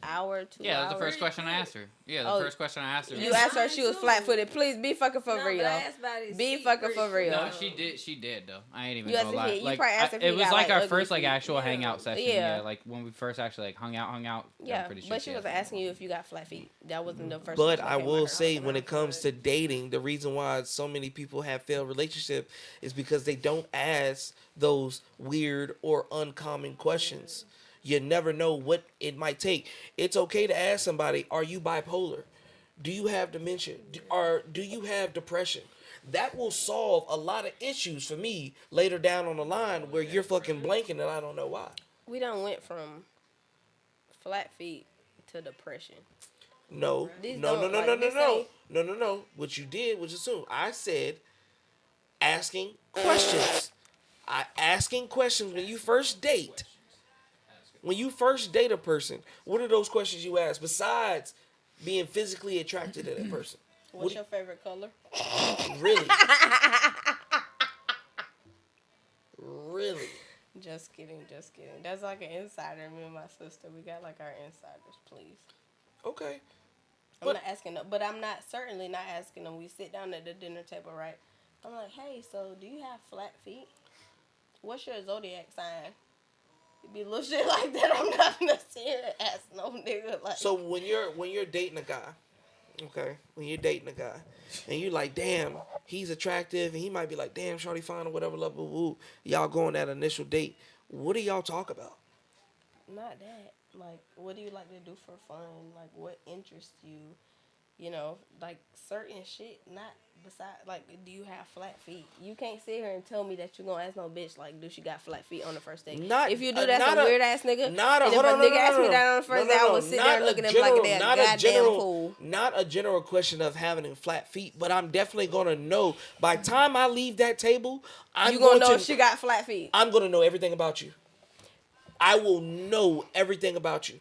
hour, 2 Yeah, that hours? was the first question I asked her. Yeah, the Oh, first question I asked her. You asked her if she was flat footed. Please be fucking for No, real. but I asked about his Be feet fucking pretty for real. No, quick. she did. She did though. I ain't even You gonna asked if lie. he- you Like, probably asked if he it was got, like like, our ugly first like feet. actual Yeah. hangout session. Yeah. Yeah, like when we first actually like hung out. Yeah, I'm pretty sure but she was asked me. asking you if you got flat feet. That wasn't the first. But question I that came out will her say, mouth. when it comes to dating, the reason why so many people have failed relationships is because they don't ask those weird or uncommon questions. You never know what it might take. It's okay to ask somebody, "Are you bipolar? Do you have dementia? Do you have depression?" That will solve a lot of issues for me later down on the line where you're fucking blanking and I don't know why. We done went from flat feet to depression. No, These no, no, don't, no, like, no, no, this no, ain't- no, no, no. What you did was assume. I said asking questions. Asking questions when you first date. When you first date a person, what are those questions you ask besides being physically attracted to that person? What's your favorite color? Really? Really? Just kidding, just kidding. That's like an insider. Me and my sister, we got like our insiders. Please. Okay. I'm But- not asking them, but I'm not certainly not asking them. We sit down at the dinner table, right? I'm like, hey, so do you have flat feet? What's your zodiac sign? It be little shit like that. I'm not gonna sit here and ask no nigga like. So when you're dating a guy, okay, when you're dating a guy, and you're like, damn, he's attractive, and he might be like, damn, shorty fine or whatever, level, woo. Y'all go on that initial date. What do y'all talk about? Not that. Like, what do you like to do for fun? Like, what interests you? You know, like certain shit. Not beside. Like, do you have flat feet? You can't sit here and tell me that you're gonna ask no bitch like, do she got flat feet on the first date? Not- if you do, not that's a weird ass nigga. Not a and if hold a on, nigga no, asked no, me no. that on the first day, I would sit there and look at him like a damn goddamn fool. Not a general question of having flat feet, but I'm definitely gonna know by the time I leave that table, You gonna know if she got flat feet. I'm gonna know everything about you. I will know everything about you.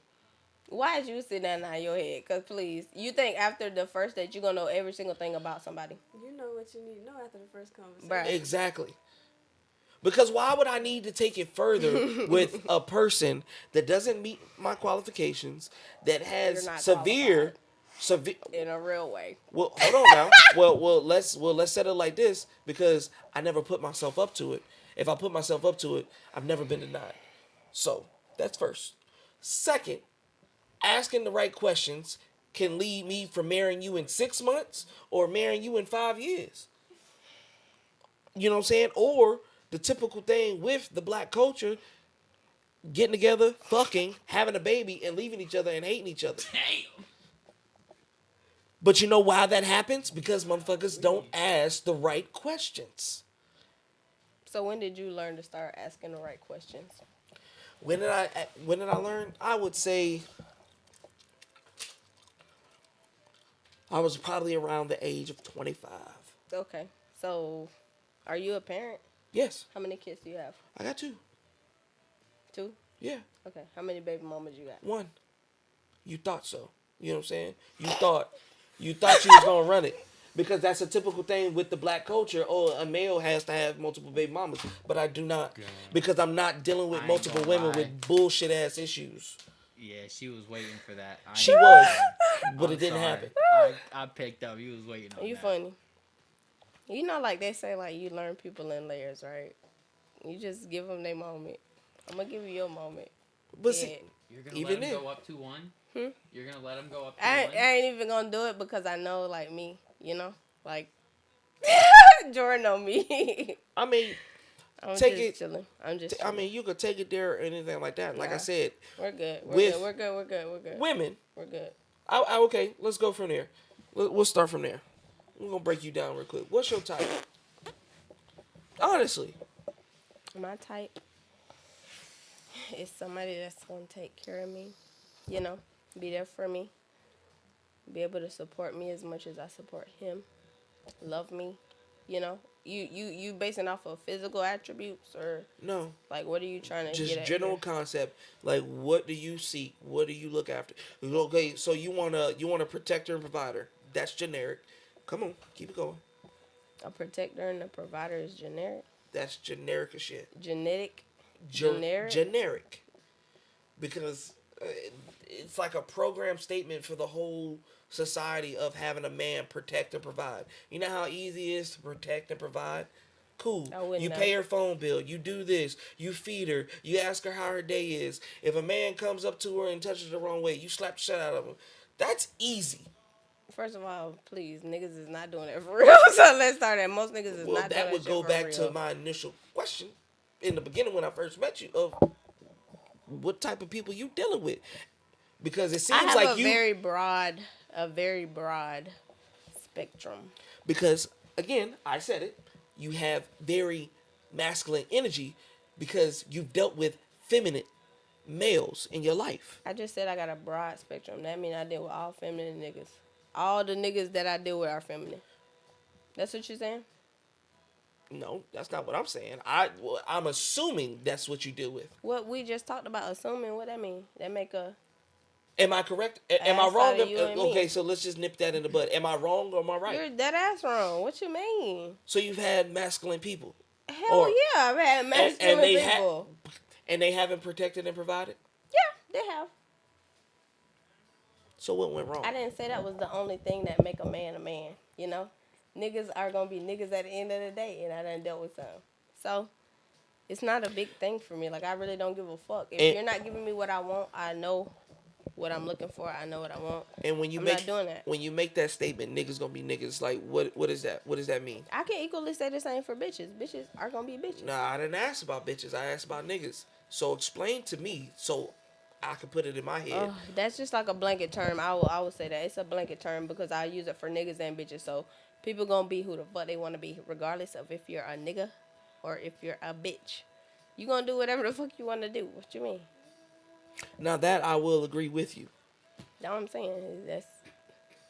Why did you sit down in your head? Cause please, you think after the first date you gonna know every single thing about somebody? You know what you need to know after the first conversation. Bruh. Exactly. Because why would I need to take it further with a person that doesn't meet my qualifications, that You're has not severe. In a real way. Well, hold on now. Let's set it like this, because I never put myself up to it. If I put myself up to it, I've never been denied. So that's first. Second, asking the right questions can lead me from marrying you in 6 months or marrying you in 5 years. You know what I'm saying? Or the typical thing with the black culture, getting together, fucking, having a baby, and leaving each other and hating each other. Damn. But you know why that happens? Because motherfuckers don't ask the right questions. So when did you learn to start asking the right questions? When did I learn? I would say I was probably around the age of 25. Okay. So, are you a parent? Yes, How many kids do you have? I got two. Two. Yeah, Okay. How many baby mamas you got? one. You thought so. You know what I'm saying? You thought you was gonna run it. Because that's a typical thing with the black culture. Oh, a male has to have multiple baby mamas, but I do not, because I'm not dealing with I ain't multiple gonna women lie. with bullshit ass issues. Yeah, she was waiting for that. She was, but I'm it didn't sorry. happen. I picked up. You was waiting on You that. funny. You know, like they say, like you learn people in layers, right? You just give them their moment. I'm gonna give you your moment. But see, Yeah. You're gonna Even let him then. go up 2-1? Hmm? You're gonna let him go up 2-1? I ain't even gonna do it because I know, like me, you know, like Jordan know me. I mean, I'm Take just it- chilling. I'm just. I Chilling. mean, you could take it there or anything like that. Like I Nah. said, We're good. We're with- good. We're good. We're good. We're good. women. We're good. Okay, let's go from there. We'll start from there. We're gonna break you down real quick. What's your type? Honestly, My type is somebody that's gonna take care of me. You know, be there for me. Be able to support me as much as I support him. Love me. You know, you basing off of physical attributes or no. like what are you trying to Just get at general here? concept. Like, what do you seek? What do you look after? Okay, so you want a protector and provider. That's generic. Come on, keep it going. A protector and a provider is generic. That's generic as shit. Genetic. Generic. Generic? Because it's like a program statement for the whole society of having a man protect and provide. You know how easy it is to protect and provide? Cool. I wouldn't You know. pay her phone bill. You do this. You feed her. You ask her how her day is. If a man comes up to her and touches her the wrong way, you slap the shit out of him. That's easy. First of all, please, niggas is not doing it for real. So let's start at most niggas is Well, not that doing would shit go for back real. to my initial question in the beginning when I first met you of what type of people you dealing with. Because it I seems have like a you... very broad spectrum. Because, again, I said it, you have very masculine energy because you've dealt with feminine males in your life. I just said I got a broad spectrum. That means I deal with all feminine niggas. All the niggas that I deal with are feminine. That's what you're saying? No, that's not what I'm saying. I'm assuming that's what you deal with. What we just talked about assuming, what that mean? That make a... Am I correct? Am I Ass wrong? out of you and me. Okay, so let's just nip that in the bud. Am I wrong or am I right? You're dead ass wrong. What you mean? So you've had masculine people. Hell Or- yeah, I've had masculine they people. and they haven't protected and provided? Yeah, they have. So what went wrong? I didn't say that was the only thing that make a man, you know? Niggas are gonna be niggas at the end of the day, and I done dealt with some. So, it's not a big thing for me. Like, I really don't give a fuck. If And- you're not giving me what I want, I know what I'm looking for. I know what I want. And when you I'm make not doing that. when you make that statement, niggas gonna be niggas. Like what is that? What does that mean? I can equally say the same for bitches. Bitches are gonna be bitches. Nah, I didn't ask about bitches. I asked about niggas. So explain to me so I can put it in my head. That's just like a blanket term. I would say that it's a blanket term because I use it for niggas and bitches. So people gonna be who the fuck they want to be, regardless of if you're a nigga or if you're a bitch. You gonna do whatever the fuck you want to do. What you mean? Now that I will agree with you. That's what I'm saying. That's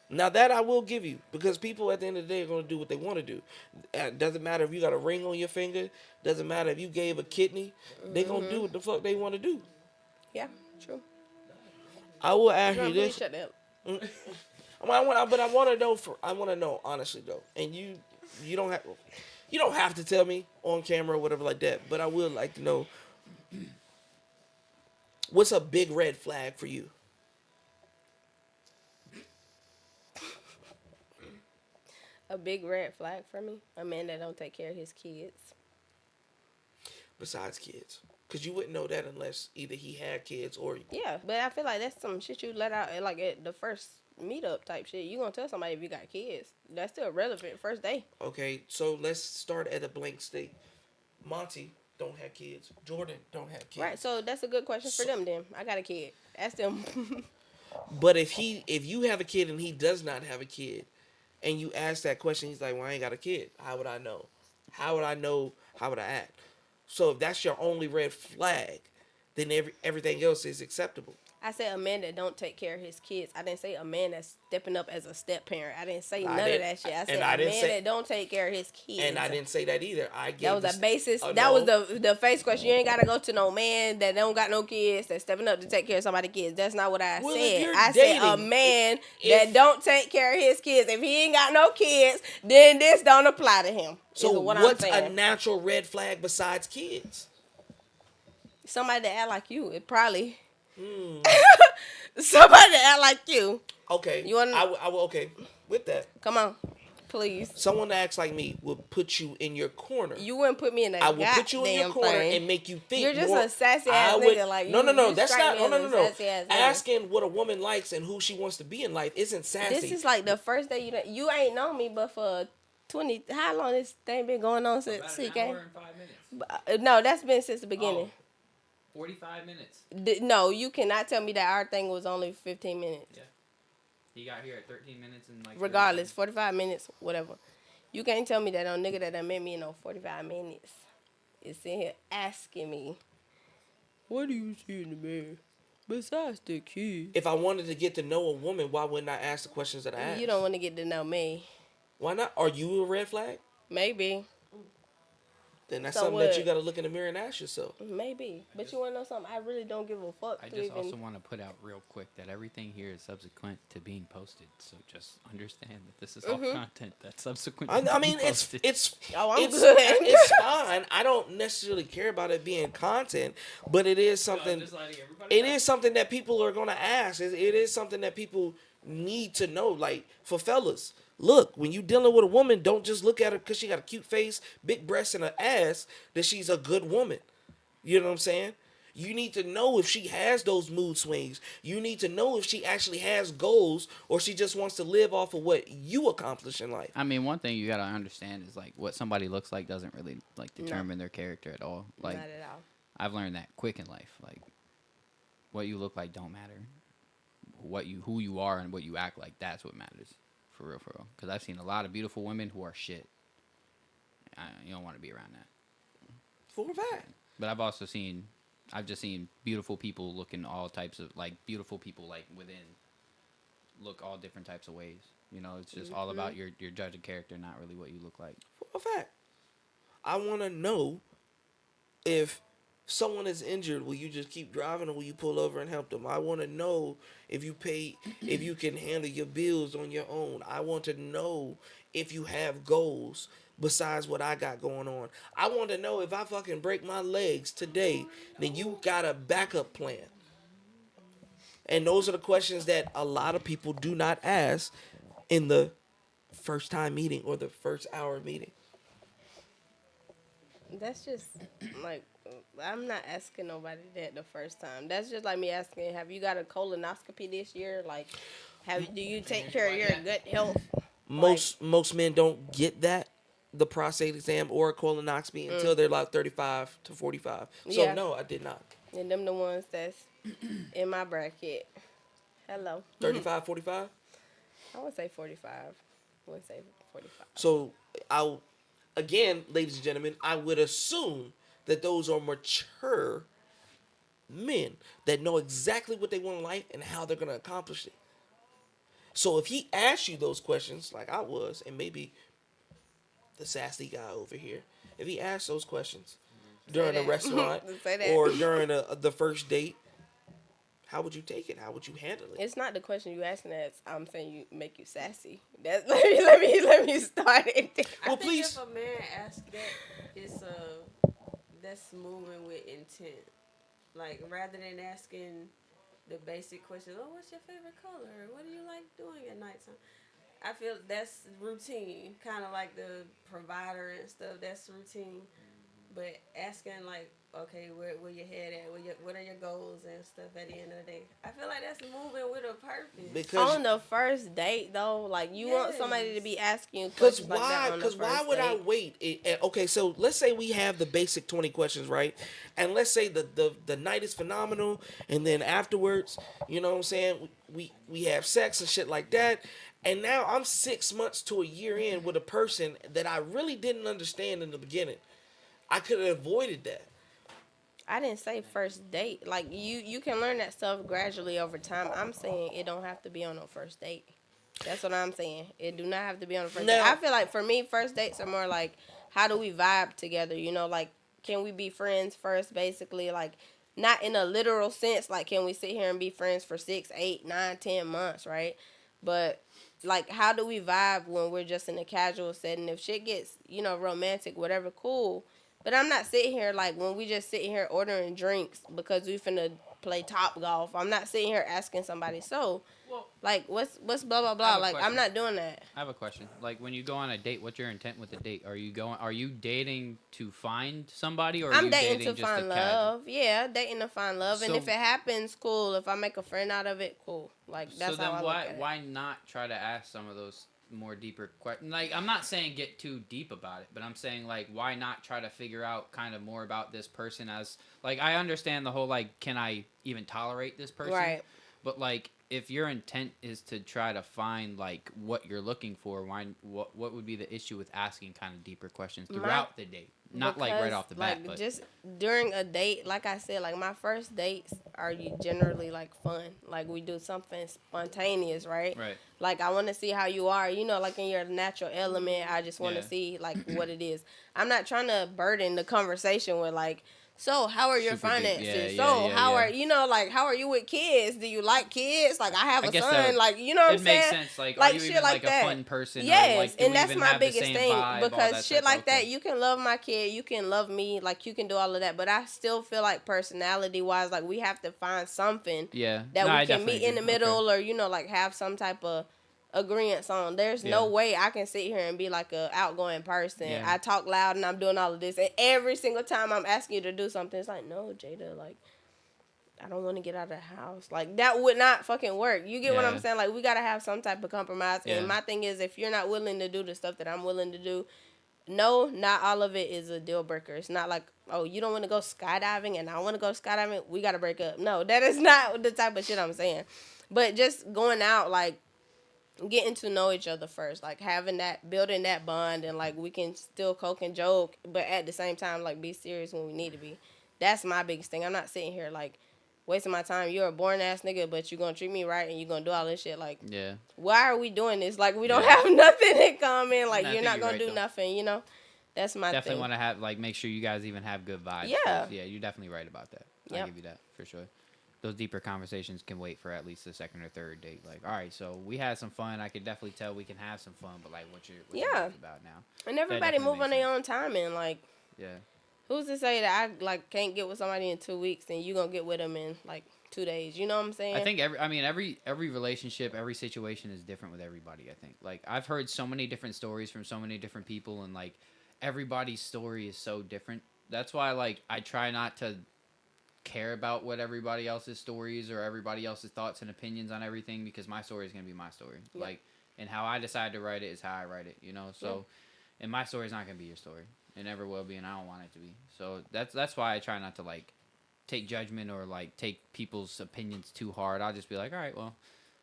Now that I will give you, because people at the end of the day are gonna do what they want to do. Doesn't matter if you got a ring on your finger. Doesn't matter if you gave a kidney. They gonna do what the fuck they want to do. yeah, true. I will ask Drum, you please this. shut up. But I want to know. I want to know honestly though, and you don't have to tell me on camera or whatever like that. But I would like to know what's a big red flag for you. A big red flag for me. A man that don't take care of his kids. Besides kids, because you wouldn't know that unless either he had kids or... Yeah, but I feel like that's some shit you let out like at the first meetup type shit. You gonna tell somebody if you got kids. That's still relevant first day. Okay, so let's start at a blank state. Monty don't have kids. Jordan don't have kids. Right, so that's a good question for them then. I got a kid. Ask them. But if you have a kid and he does not have a kid, and you ask that question, he's like, "Well, I ain't got a kid. How would I know? How would I know? How would I act?" So if that's your only red flag, then everything else is acceptable. I said a man that don't take care of his kids. I didn't say a man that's stepping up as a step parent. I didn't say none of that shit. I said a man that don't take care of his kids. And I didn't say that either. I gave that was a basis. Oh, that no. was the face question. You ain't gotta go to no man that don't got no kids that's stepping up to take care of somebody's kids. That's not what I said. I said a man that don't take care of his kids. If he ain't got no kids, then this don't apply to him. So what's a natural red flag besides kids? Somebody that act like you. It probably. Somebody that act like you. Okay. You want? I will. Okay. With that. Come on, please. Someone that acts like me will put you in your corner. You wouldn't put me in a I will put you in your corner and make you think. You're just more. a sassy ass nigga. Like no. That's not. No. Asking Asking what a woman likes and who she wants to be in life isn't sassy. This is like the first day you ain't known me, but for 20. How long this thing been going on since CK? About an hour and 5 minutes. No, that's been since the beginning. 45 minutes. No, you cannot tell me that our thing was only 15 minutes. Yeah. He got here at 13 minutes and like. Regardless, 45 minutes, whatever. You can't tell me that no nigga that done met me in 45 minutes is sitting here asking me, what do you see in the mirror besides the kid? If I wanted to get to know a woman, why wouldn't I ask the questions that I ask? You don't want to get to know me. Why not? Are you a red flag? Maybe. Then that's something that you got to look in the mirror and ask yourself. Maybe. But you want to know something? I really don't give a fuck. I just also want to put out real quick that everything here is subsequent to being posted. So just understand that this is all content that's subsequent to I being mean, posted. I'm good. It's fine. I don't necessarily care about it being content, but it is something. It is something that people are going to ask. It is something that people need to know. Like, for fellas. Look, when you dealing with a woman, don't just look at her because she got a cute face, big breasts, and an ass that she's a good woman. You know what I'm saying? You need to know if she has those mood swings. You need to know if she actually has goals or she just wants to live off of what you accomplish in life. I mean, one thing you gotta understand is like what somebody looks like doesn't really like determine their character at all. Like, not at all. I've learned that quick in life. Like, what you look like don't matter. Who you are and what you act like, that's what matters. For real. Because I've seen a lot of beautiful women who are shit. You don't want to be around that. For a fact. But I've just seen beautiful people looking all types of, like, beautiful people, like, within, look all different types of ways. You know, it's just all about your judging character, not really what you look like. For a fact. I want to know if someone is injured, will you just keep driving or will you pull over and help them? I want to know if you can handle your bills on your own. I want to know if you have goals besides what I got going on. I want to know if I fucking break my legs today, then you got a backup plan. And those are the questions that a lot of people do not ask in the first time meeting or the first hour meeting. That's just like, I'm not asking nobody that the first time. That's just like me asking, have you got a colonoscopy this year? Like, do you take care of your gut health? Most men don't get that, the prostate exam or a colonoscopy, until they're like 35 to 45. So Yeah. no, I did not. And them the ones that's in my bracket. Hello. 35, 45? I would say 45. I would say 45. So again, ladies and gentlemen, I would assume that those are mature men that know exactly what they want in life and how they're going to accomplish it. So if he asks you those questions, like I was, and maybe the sassy guy over here, if he asks those questions during a restaurant or during the first date, how would you take it? How would you handle it? It's not the question you asking that. I'm saying you make you sassy. That's let me start it. Well, I think please. if a man asks that, it's that's moving with intent. Like, rather than asking the basic questions, oh, what's your favorite color? What do you like doing at nighttime? I feel that's routine, kind of like the provider and stuff. That's routine. But asking, like, okay, where your head at? What are your goals and stuff at the end of the day? I feel like that's moving with a purpose. Because on the first date, though, like, you want somebody to be asking you Because questions like that on the Because why first would I date. wait? Okay, so let's say we have the basic 20 questions, right? And let's say the night is phenomenal, and then afterwards, you know what I'm saying, we have sex and shit like that. And now I'm 6 months to a year in with a person that I really didn't understand in the beginning. I could have avoided that. I didn't say first date. Like you can learn that stuff gradually over time. I'm saying it don't have to be on a first date. That's what I'm saying. It do not have to be on a first date. Now, I feel like for me, first dates are more like how do we vibe together? You know, like can we be friends first? Basically, like not in a literal sense. Like can we sit here and be friends for 6, 8, 9, 10 months, right? But like how do we vibe when we're just in a casual setting? If shit gets romantic, whatever, cool. But I'm not sitting here like when we just sitting here ordering drinks because we finna play top golf. I'm not sitting here asking somebody, so Well, like what's blah blah I blah. have a Like question. I'm not doing that. I have a question. Like when you go on a date, what's your intent with the date? Are you dating to find somebody, or are I'm you dating dating to just find to casual? love. Yeah, dating to find love. And So- if it happens, cool. If I make a friend out of it, cool. Like that's so then how I why look at it. why not try to ask some of those more deeper questions? Like I'm not saying get too deep about it, but I'm saying like why not try to figure out kind of more about this person as like I understand the whole like can I even tolerate this person? Right. But like if your intent is to try to find like what you're looking for, what would be the issue with asking kind of deeper questions throughout the date? Not like right Because, off the bat, like, but just during a date, like I said, like my first dates are generally like fun. Like we do something spontaneous, right? right. Like I want to see how you are, like in your natural element. I just want to Yeah. see like what it is. I'm not trying to burden the conversation with like, so how are your Super deep. finances? Yeah, So yeah, how yeah. are like how are you with kids? Do you like kids? Like I have I a guess son. that would- Like you know what I'm It makes saying? sense. Like, Like are you shit even like like that. a fun person? Yes, or, like, do and we that's even my have the biggest same thing vibe, all because that shit stuff? like Okay. that, you can love my kid, you can love me, like you can do all of that, but I still feel like personality wise, like we have to find something Yeah. that No, we I can meet definitely in the agree. Okay. middle, or like have some type of agreement on. There's no Yeah. way I can sit here and be like a outgoing person. Yeah. I talk loud and I'm doing all of this, and every single time I'm asking you to do something, it's like, no, Jada, like I don't want to get out of the house. Like that would not fucking work. You get what I'm Yeah. saying? Like we gotta have some type of compromise. Yeah. And my thing is, if you're not willing to do the stuff that I'm willing to do, no, not all of it is a deal breaker. It's not like, oh, you don't want to go skydiving and I want to go skydiving. We gotta break up. No, that is not the type of shit I'm saying. But just going out, like getting to know each other first, like having that, building that bond, and like we can still coke and joke, but at the same time, like be serious when we need to be. That's my biggest thing. I'm not sitting here like wasting my time. You're a boring ass nigga, but you're gonna treat me right and you're gonna do all this shit. Like, Yeah. why are we doing this? Like, we don't Yeah. have nothing in common. Like, No, I you're think not you're gonna right, do though. nothing. That's my Definitely thing. want to have like make sure you guys even have good vibes. Yeah. first. Yeah, you're definitely right about that. I'll Yep. give you that for sure. Those deeper conversations can wait for at least the second or third date. Like, all right, so we had some fun. I could definitely tell we can have some fun, but like, what your Yeah. life about now? And everybody definitely move on makes their own time. And like, Yeah. who's to say that I like can't get with somebody in 2 weeks and you gonna get with them in like 2 days? You know what I'm saying? I think every relationship, every situation is different with everybody. I think like I've heard so many different stories from so many different people, and like everybody's story is so different. That's why like I try not to care about what everybody else's stories or everybody else's thoughts and opinions on everything, because my story is gonna be my story. Yeah. Like, and how I decide to write it is how I write it. So, and my story is not gonna be your story. It never will be, and I don't want it to be. So that's why I try not to like take judgment or like take people's opinions too hard. I'll just be like, all right, well,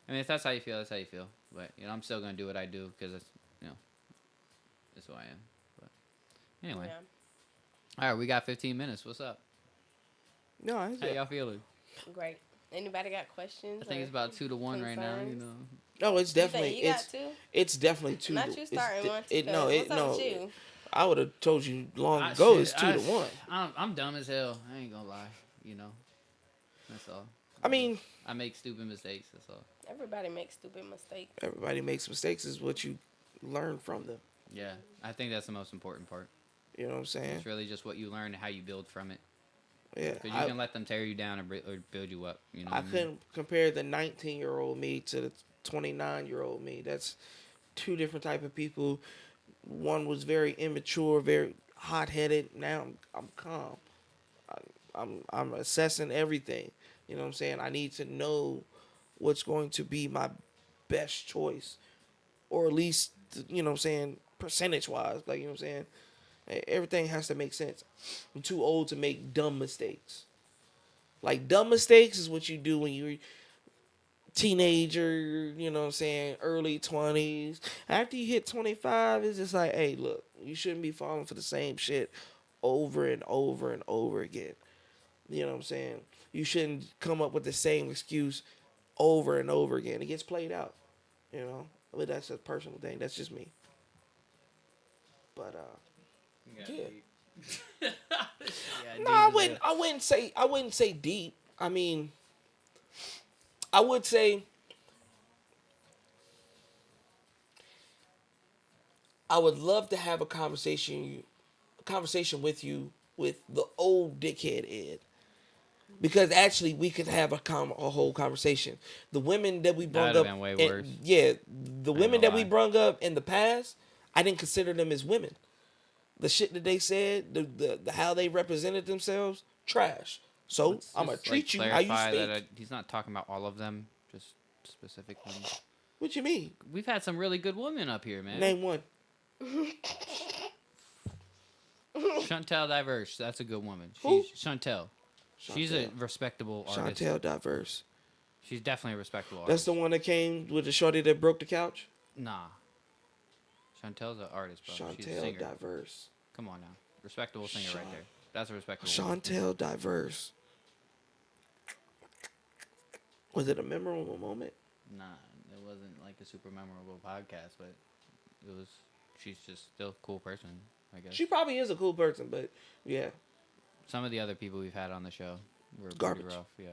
I mean, if that's how you feel, that's how you feel. But I'm still gonna do what I do because that's that's who I am. But anyway, Yeah. all right, we got 15 minutes. What's up? No, I How y'all feeling? Great. Anybody got questions? I think it's about 2-1 right now. concerns? no, it's You definitely think you got it's two? it's definitely two. Not you starting one. It no, What's it up no. with you? I would have told you long Ah, ago. shit, It's 2-1. I'm dumb as hell. I ain't gonna lie. That's all. I mean, I make stupid mistakes. That's all. Everybody makes stupid mistakes. everybody makes mistakes. Is what you learn from them. Yeah, I think that's the most important part. You know what I'm saying? It's really just what you learn and how you build from it. Yeah. Because you can let them tear you down or build you up. You know. I what mean? couldn't compare the 19-year-old me to the 29-year-old me. That's two different type of people. One was very immature, very hot-headed. Now I'm calm. I'm assessing everything. You know what I'm saying? I need to know what's going to be my best choice, or at least you know what I'm saying, percentage-wise. Like you know what I'm saying? Everything has to make sense. I'm too old to make dumb mistakes. Like dumb mistakes is what you do when you're teenager, you know what I'm saying, early 20s. After you hit 25, it's just like, hey, look, you shouldn't be falling for the same shit over and over and over again. You know what I'm saying? You shouldn't come up with the same excuse over and over again. It gets played out, you know. But that's a personal thing. That's just me. But yeah. Yeah, No, Jesus, yeah. I wouldn't say deep. I mean, I would say I would love to have a conversation with you with the old dickhead Ed. Because actually, we could have a whole conversation. The women that we brung That'd have up, been way worse. yeah, the I ain't women gonna that we lie. brung up in the past, I didn't consider them as women. The shit that they said, the how they represented themselves, trash. So Let's I'm gonna just, like, treat you how you clarify speak. that he's not talking about all of them, just specific ones. What you mean? We've had some really good women up here, man. Name one. Chantel Diverse, that's a good woman. Who? She's Chantel. She's a respectable artist. Chantel Diverse. She's definitely a respectable That's artist. the one that came with the shorty that broke the couch. Nah. Chantel's an artist, bro. She's a Chantel singer. Diverse. Come on now. Respectable singer right there. That's a respectable Chantel Diverse. Was it a memorable moment? Nah, it wasn't like a super memorable podcast, but it was. She's just still a cool person, I guess. She probably is a cool person, but yeah, Some of the other people we've had on the show were Garbage. pretty rough. Yeah.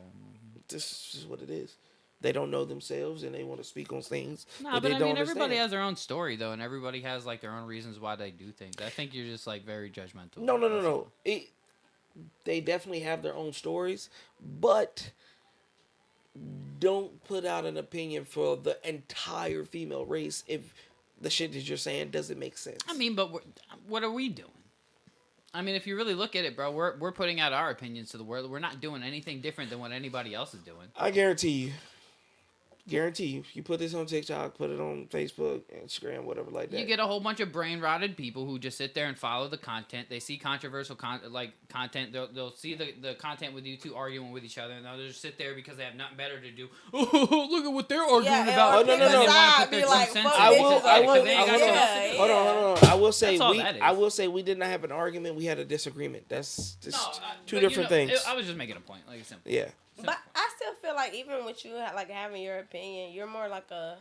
this is what it is. They don't know themselves and they want to speak on things. Nah, that but they I don't mean, everybody understand. has their own story though, and everybody has like their own reasons why they do things. I think you're just like very judgmental. No. That's all. They definitely have their own stories, but don't put out an opinion for the entire female race if the shit that you're saying doesn't make sense. I mean, but what are we doing? I mean, if you really look at it, bro, we're putting out our opinions to the world. We're not doing anything different than what anybody else is doing. I guarantee you, you put this on TikTok, put it on Facebook, Instagram, whatever like that. You get a whole bunch of brain rotted people who just sit there and follow the content. They see controversial content. They'll see the content with you two arguing with each other, and they'll just sit there because they have nothing better to do. Oh, look at what they're arguing Yeah, about. Oh, no. And they wanna side, put their be two like, cents fuck in. I bitches will. like, I will. Because they ain't I got will. shit Say, else to do. hold on. I will say That's all that is. I will say we did not have an argument. We had a disagreement. That's just two but, different things. I was just making a point. Like it's simple. Yeah. But I still feel like even with you like having your opinion, you're more like a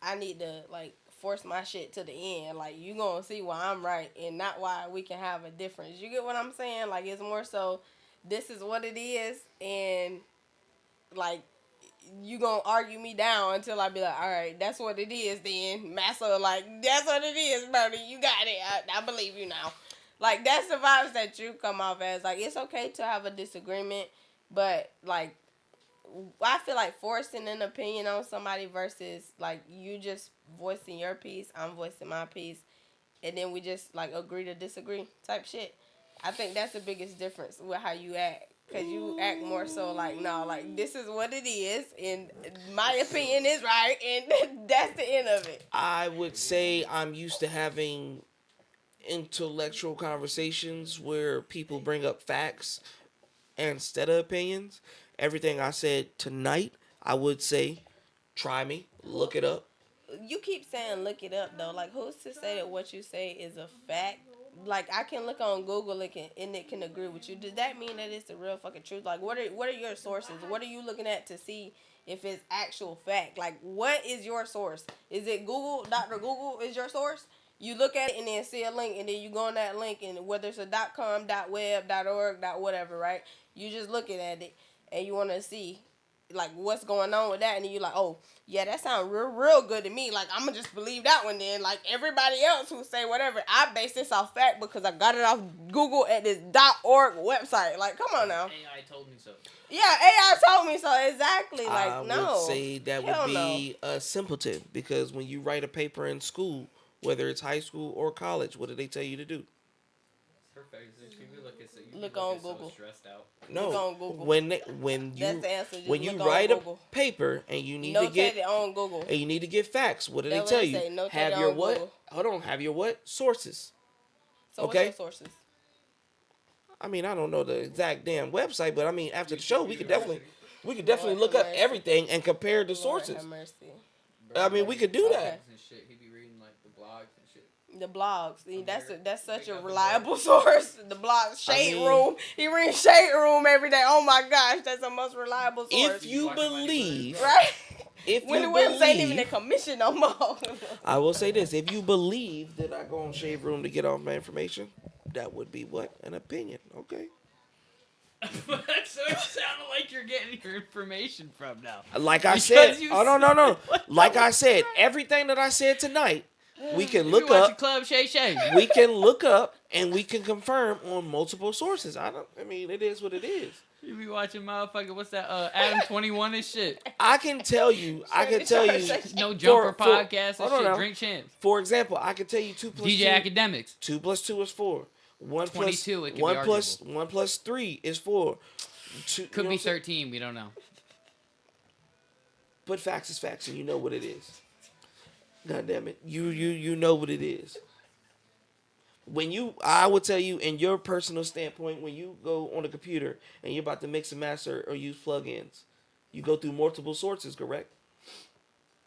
I need to like force my shit to the end. Like you gonna see why I'm right and not why we can have a difference. You get what I'm saying? Like it's more so this is what it is and like you gonna argue me down until I be like, all right, that's what it is then. Massa, like, that's what it is, Bernie. You got it. I believe you now. Like, that's the vibes that you come off as. Like, it's okay to have a disagreement, but, like, I feel like forcing an opinion on somebody versus, like, you just voicing your piece, I'm voicing my piece, and then we just, like, agree to disagree type shit. I think that's the biggest difference with how you act. Because you act more so like, no, like, this is what it is, and my opinion is right, and that's the end of it. I would say I'm used to having intellectual conversations where people bring up facts instead of opinions. Everything I said tonight, I would say, try me, look it up. You keep saying look it up, though. Like, who's to say that what you say is a fact? Like, I can look on Google and it can agree with you. Does that mean that it's the real fucking truth? Like, what are your sources? What are you looking at to see if it's actual fact? Like, what is your source? Is it Google? Dr. Google is your source? You look at it and then see a link, and then you go on that link, and whether it's a .com, .web, .org, .whatever, right? You just looking at it, and you want to see, like, what's going on with that, and then you're like, oh, yeah, that sounds real good to me. Like, I'm going to just believe that one then. Like, everybody else who say whatever, I base this off fact because I got it off Google at this .org website. Like, come on now. AI told me so. Yeah, AI told me so. Exactly. Like, I no. would say that Hell would be a simpleton because when you write a paper in school, whether it's high school or college, what do they tell you to do? Look on Google. Stressed out. No, Look on Google. when That's you the answer. Just when you look on write a Google. paper and you need Notate to get it on Google. and you need to get facts, what do they That's tell what you? it say, notate Have it your on what? Google. Hold on, have your what? Sources. So Okay. what's your sources? I mean, I don't know the exact damn website, but I mean, after the show, we could definitely look have up mercy. everything and compare the Lord sources. have mercy. I mean, we could do that. Okay. And shit, he be reading like like the blogs and shit. The blogs. That's such Pick a up the reliable source. The blogs. Shade Room. He reads Shade Room every day. Oh my gosh, that's the most reliable source. If you believe, right? if Wendy you Williams ain't even in believe, commission no more. I will say this: if you believe that I go on Shave Room to get all my information, that would be what an opinion. Okay. That's so it sounded like you're getting your information from now. Like I Because said, you oh no. What Like the I said, everything that I said tonight, we can You look be watching up. Club Shay Shay. We can look up and we can confirm on multiple sources. I mean, it is what it is. You be watching motherfucker. What's that? Adam 21 and shit. I can tell you. No Jumper For- podcast hold and on shit. now. Drink champs. For example, I can tell you 2 plus DJ 2. Academics. 2 plus 2 is 4. 1 plus 22, it could be 1 plus 1 plus 3 is 4. Could be 13. We don't know. But facts is facts, and you know what it is. God damn it, you know what it is. I would tell you, in your personal standpoint, when you go on a computer and you're about to mix and master or use plugins, you go through multiple sources, correct?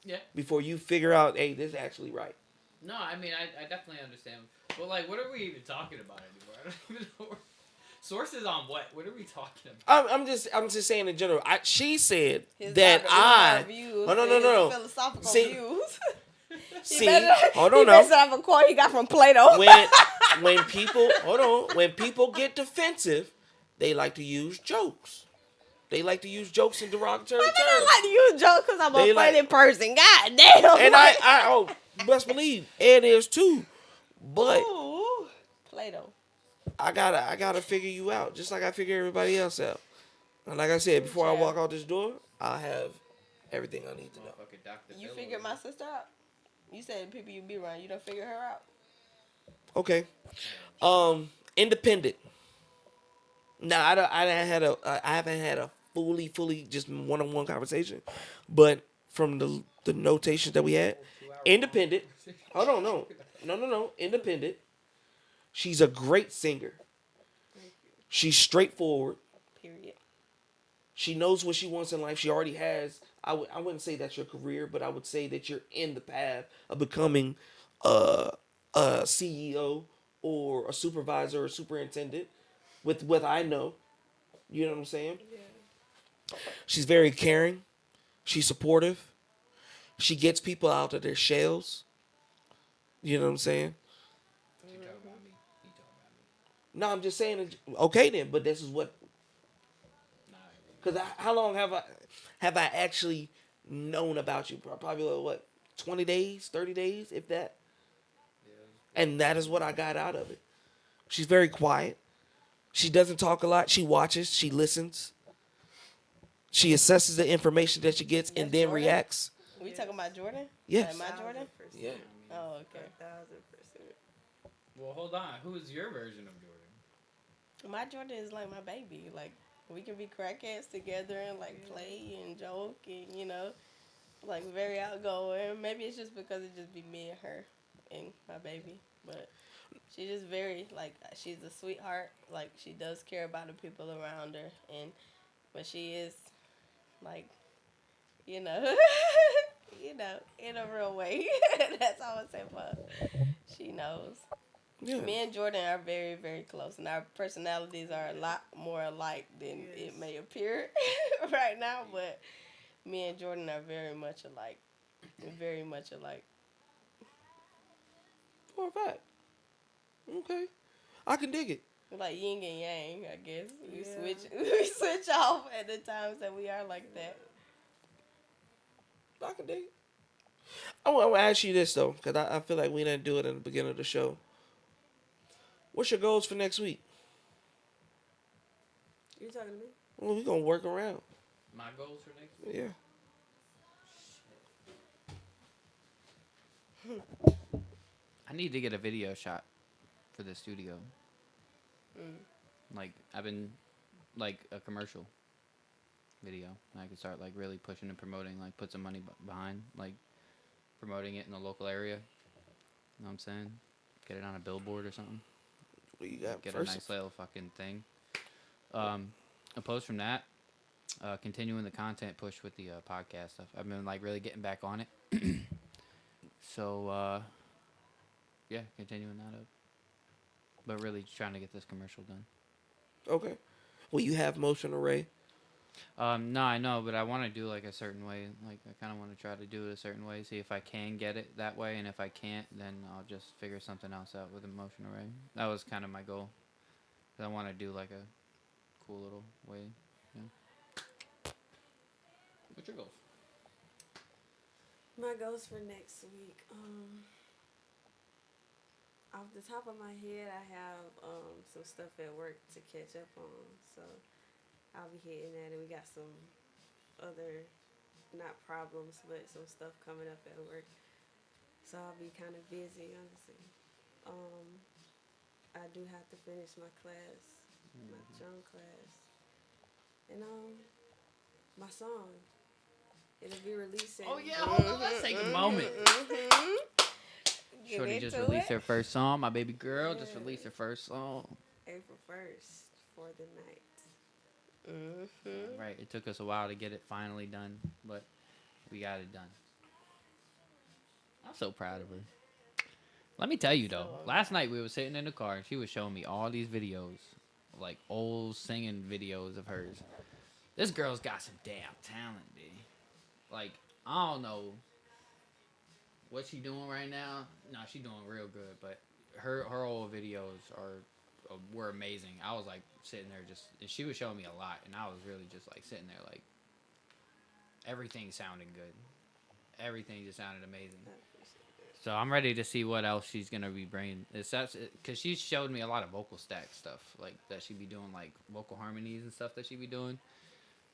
Yeah. Before you figure out, hey, this is actually right. No, I mean, I definitely understand. But, like, what are we even talking about anymore? I don't even know. Sources on what? What are we talking about? I'm just saying in general. She said His that views, Oh, no. Philosophical See- views. See, hold on he now. better have a quote he got from Plato. When people get defensive, they like to use jokes. They like to use jokes in derogatory I terms. don't like to use jokes because I'm They a funny like- person. God damn. And I best believe Ed is too. But Ooh, Plato. I gotta figure you out, just like I figure everybody else out. And like I said, before I walk out this door, I'll have everything I need to know. You figured my sister out? You said people you be around, you don't figure her out? Okay. Independent. Now I haven't had a fully just one-on-one conversation, but from the notations that we had, independent. Hold on, no, independent. She's a great singer. She's straightforward. Period. She knows what she wants in life. She already has. I wouldn't say that's your career, but I would say that you're in the path of becoming a CEO or a supervisor or superintendent with what I know. You know what I'm saying? Yeah. She's very caring. She's supportive. She gets people out of their shells. You know what I'm saying? No, I'm just saying. Okay, then, but this is what. Because how long have I actually known about you? Probably what, 20 days, 30 days, if that. And that is what I got out of it. She's very quiet. She doesn't talk a lot. She watches. She listens. She assesses the information that she gets and then Jordan? reacts. We talking about Jordan? Yes. Like my Jordan? Yeah. Oh, okay. 1000%. Well, hold on. Who's your version of Jordan? My Jordan is like my baby. Like, we can be crackheads together and, like, play and joke and, you know, like, very outgoing. Maybe it's just because it just be me and her and my baby. But she's just very, like, she's a sweetheart. Like, she does care about the people around her. But she is, like, you know, in a real way. That's all I say for her. She knows. Yeah. Me and Jordan are very, very close, and our personalities are a lot more alike than it may appear right now. But me and Jordan are very much alike. Very much alike. For a fact. Okay. I can dig it. Like yin and yang, I guess. We Yeah. switch off at the times that we are like that. I can dig it. I want to ask you this, though, because I feel like we didn't do it in the beginning of the show. What's your goals for next week? You talking to me? Well, we're going to work around. My goals for next week? Yeah. I need to get a video shot for the studio. Like, I've been, like, a commercial video. I could start, like, really pushing and promoting, like, put some money behind, like, promoting it in the local area. You know what I'm saying? Get it on a billboard or something. What you got Get first? a nice little fucking thing. Opposed from that, continuing the content push with the podcast stuff. I've been, like, really getting back on it. So, yeah, continuing that up. But really trying to get this commercial done. Okay. Well, you have motion array. No, I know, but I want to do like a certain way. Like I kind of want to try to do it a certain way, see if I can get it that way, and if I can't, then I'll just figure something else out with a motion array. That was kind of my goal. 'Cause I want to do like a cool little way. Yeah. What's your goals? My goals for next week. Off the top of my head, I have some stuff at work to catch up on, so I'll be hitting that. And we got some other, not problems, but some stuff coming up at work, so I'll be kind of busy, honestly. I do have to finish my class, my drum class, and my song. It'll be releasing. Oh yeah, hold on, let's take a moment. Get Shorty just into released it. her first song. My baby girl just released her first song. April 1st for the night. Right, it took us a while to get it finally done, but we got it done. I'm so proud of her. Let me tell you though, last night we were sitting in the car and she was showing me all these videos, like old singing videos of hers. This girl's got some damn talent, dude. Like, I don't know what she doing right now. No, she doing real good, but her old videos were amazing. I was like sitting there just, and she was showing me a lot, and I was really just like sitting there like, everything sounded good. Everything just sounded amazing. So I'm ready to see what else she's gonna be bringing. Because she showed me a lot of vocal stack stuff, like that she be doing, like vocal harmonies and stuff that she be doing.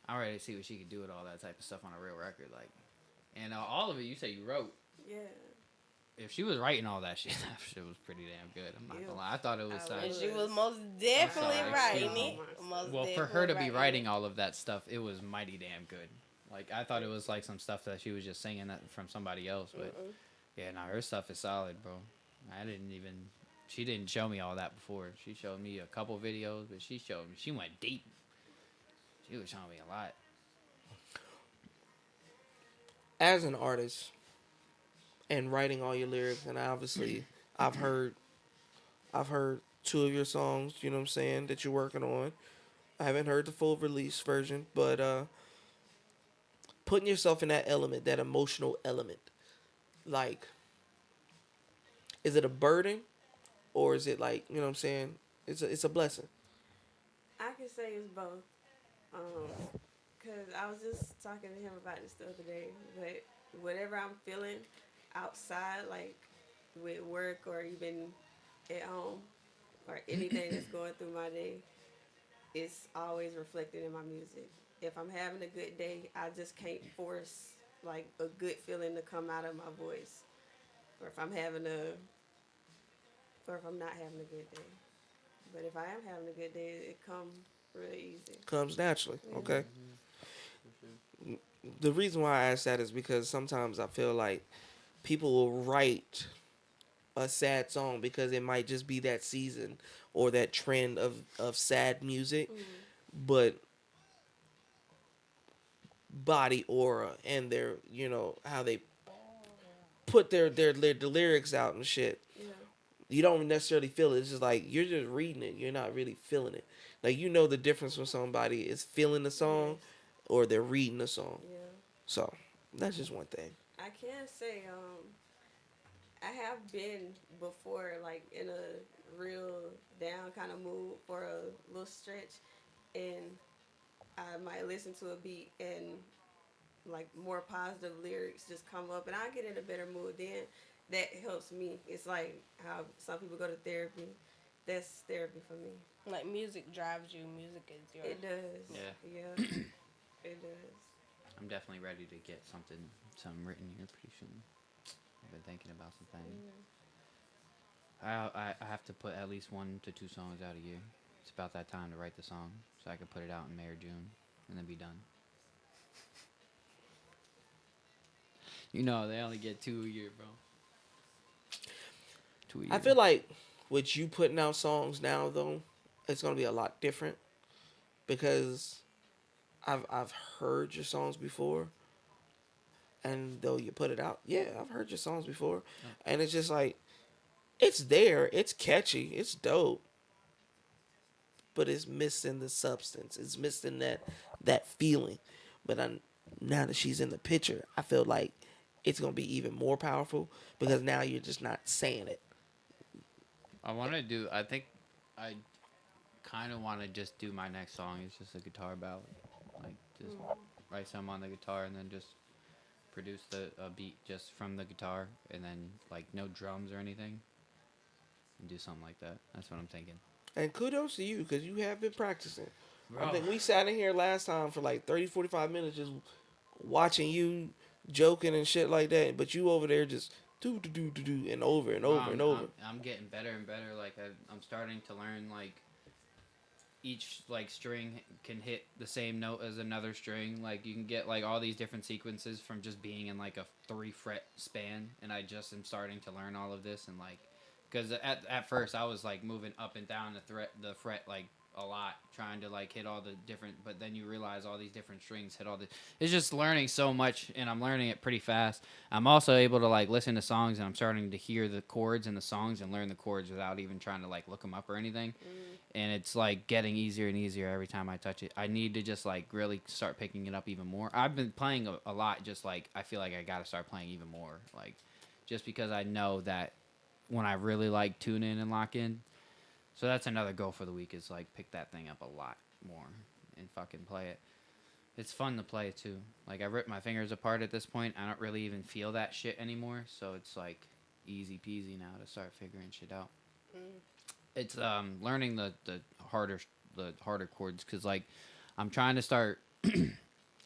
I'm ready to see what she could do with all that type of stuff on a real record, like. And all of it, you say you wrote. Yeah. If she was writing all that shit, that shit was pretty damn good. I'm not gonna lie. I thought it was. And she was most definitely sorry, writing excuse it. me. Most Well, for definitely her to be writing it. all of that stuff, it was mighty damn good. Like, I thought it was like some stuff that she was just singing that from somebody else, but yeah, no, her stuff is solid, bro. She didn't show me all that before. She showed me a couple videos, but she went deep. She was showing me a lot. As an artist and writing all your lyrics, and obviously I've heard two of your songs, you know what I'm saying, that you're working on. I haven't heard the full release version, but putting yourself in that element, that emotional element, like, is it a burden or is it like, you know what I'm saying, it's a blessing? I can say it's both. Cause I was just talking to him about this the other day. But whatever I'm feeling outside, like with work or even at home or anything that's going through my day, it's always reflected in my music. If I'm having a good day, I just can't force like a good feeling to come out of my voice. Or if I'm not having a good day. But if I am having a good day, it comes really easy. Comes naturally. Yeah. Okay. The reason why I ask that is because sometimes I feel like people will write a sad song because it might just be that season or that trend of sad music, but body aura and their, you know, how they put the lyrics out and shit, Yeah. you don't necessarily feel it. It's just like you're just reading it, you're not really feeling it. Like, you know the difference when somebody is feeling the song or they're reading the song. Yeah. So that's just one thing. I can say I have been before, like in a real down kind of mood for a little stretch, and I might listen to a beat and like more positive lyrics just come up, and I get in a better mood. Then that helps me. It's like how some people go to therapy. That's therapy for me. Like, music drives you. Music is your. It does. Yeah. Yeah. It does. I'm definitely ready to get something written here pretty soon. I've been thinking about some things. I have to put at least 1 to 2 songs out a year. It's about that time to write the song, so I can put it out in May or June, and then be done. You know, they only get 2 a year, bro. 2 a year. I feel like with you putting out songs now, though, it's gonna be a lot different because I've heard your songs before, and though you put it out, yeah, I've heard your songs before, and it's just like It's there. It's catchy. It's dope. But it's missing the substance. It's missing that feeling. But now that she's in the picture, I feel like it's gonna be even more powerful because now you're just not saying it. I want to do. I think I kind of want to just do my next song. It's just a guitar ballad, like just write some on the guitar and then just produce the a beat just from the guitar and then like no drums or anything, and do something like that. That's what I'm thinking. And kudos to you because you have been practicing. I Bro, think we sat in here last time for like 30, 45 minutes just watching you joking and shit like that. But you over there just do and over and bro, over and over. I'm getting better and better. Like I'm starting to learn like each like string can hit the same note as another string. Like you can get like all these different sequences from just being in like a 3 fret span. And I just am starting to learn all of this and like, because at first I was like moving up and down the fret like a lot, trying to like hit all the different. But then you realize all these different strings hit all the. It's just learning so much, and I'm learning it pretty fast. I'm also able to like listen to songs, and I'm starting to hear the chords in the songs and learn the chords without even trying to like look them up or anything. And it's like getting easier and easier every time I touch it. I need to just like really start picking it up even more. I've been playing a lot, just like I feel like I got to start playing even more, like just because I know that when I really like tune in and lock in. So that's another goal for the week is like pick that thing up a lot more and fucking play it. It's fun to play too. Like I ripped my fingers apart at this point. I don't really even feel that shit anymore. So it's like easy peasy now to start figuring shit out. It's learning the harder chords because like I'm trying to start.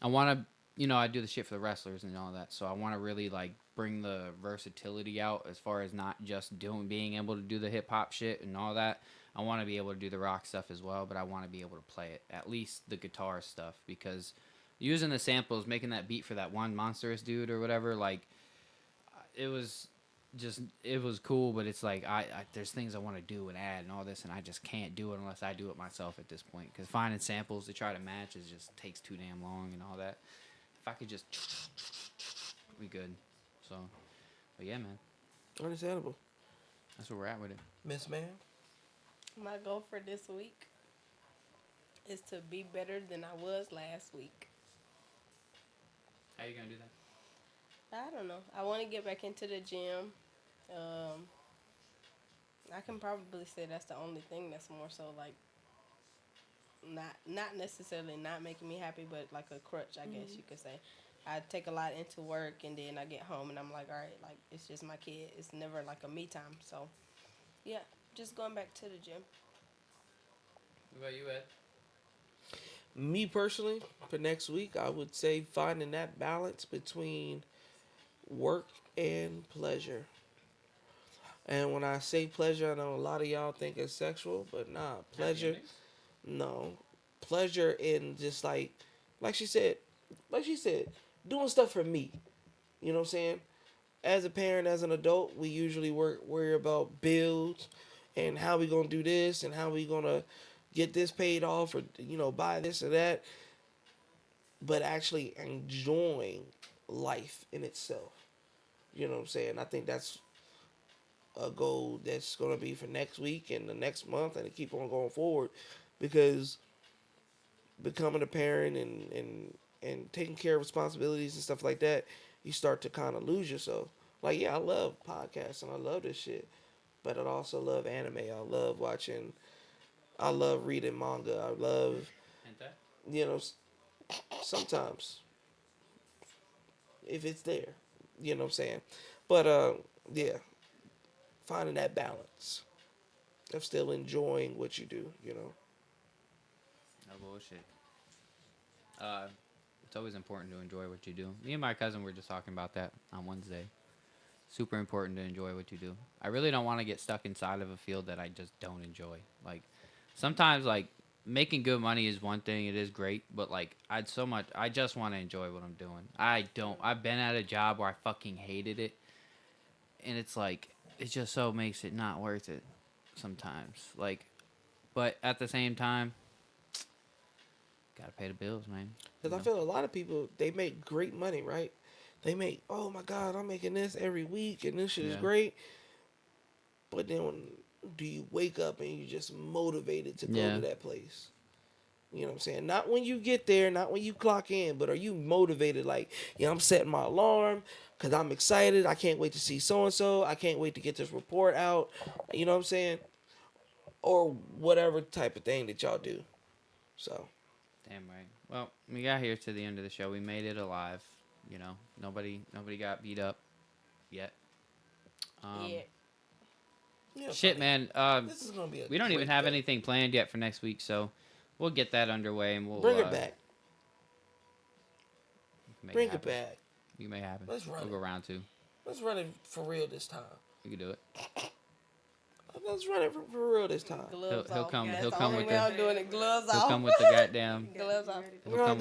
I want to I do the shit for the wrestlers and all that. So I want to really like bring the versatility out as far as not just being able to do the hip hop shit and all that. I want to be able to do the rock stuff as well, but I want to be able to play it, at least the guitar stuff, because using the samples, making that beat for that one monstrous dude or whatever, like it was it was cool, but it's like I there's things I want to do and add and all this, and I just can't do it unless I do it myself at this point, because finding samples to try to match is just takes too damn long and all that. If I could just be good. So, but yeah, man, Understandable. that's where we're at with it. Miss Man? My goal for this week is to be better than I was last week. How you gonna do that? I don't know. I want to get back into the gym. I can probably say that's the only thing that's more so like not necessarily not making me happy, but like a crutch, I guess you could say. I take a lot into work, and then I get home, and I'm like, all right, like it's just my kid. It's never like a me time. So, yeah, just going back to the gym. What about you, Ed? Me personally, for next week, I would say finding that balance between work and pleasure. And when I say pleasure, I know a lot of y'all think it's sexual, but nah, pleasure. No, pleasure in just like she said, doing stuff for me. You know what I'm saying? As a parent, as an adult, we usually worry about bills and how we gonna do this and how we gonna get this paid off or buy this or that. But actually enjoying life in itself. You know what I'm saying? I think that's a goal that's gonna be for next week and the next month and to keep on going forward, because becoming a parent and taking care of responsibilities and stuff like that, you start to kind of lose yourself. Like, yeah, I love podcasts and I love this shit, but I also love anime. I love reading manga. I love, you know, sometimes if it's there, you know what I'm saying. But yeah, finding that balance of still enjoying what you do. No bullshit. It's always important to enjoy what you do. Me and my cousin were just talking about that on Wednesday. Super important to enjoy what you do. I really don't want to get stuck inside of a field that I just don't enjoy. Like, sometimes, like, making good money is one thing. It is great. But, like, I just want to enjoy what I'm doing. I've been at a job where I fucking hated it. And it's like, it just so makes it not worth it sometimes. Like, but at the same time, gotta pay the bills, man. Because I feel a lot of people, they make great money, right? They make, oh my God, I'm making this every week and this shit is Yeah. great. But then do you wake up and you just motivated to go Yeah. to that place? You know what I'm saying? Not when you get there, not when you clock in, but are you motivated? Like, yeah, I'm setting my alarm because I'm excited. I can't wait to see so-and-so. I can't wait to get this report out. You know what I'm saying? Or whatever type of thing that y'all do. So, Damn right. Well, we got here to the end of the show. We made it alive. You know, nobody got beat up yet. Yeah. yeah, Shit, buddy. man. This is gonna be a We don't even great have day. anything planned yet for next week, so we'll get that underway and we'll Bring it back. make Bring it happen. back. You may happen. Let's run We'll it. go round 2. Let's run it for real this time. We can do it. Let's run it for real this time. Gloves He'll off. come- That's he'll the come only with way the- I'm doing it. Gloves He'll off. come with the goddamn. Gloves off. He'll come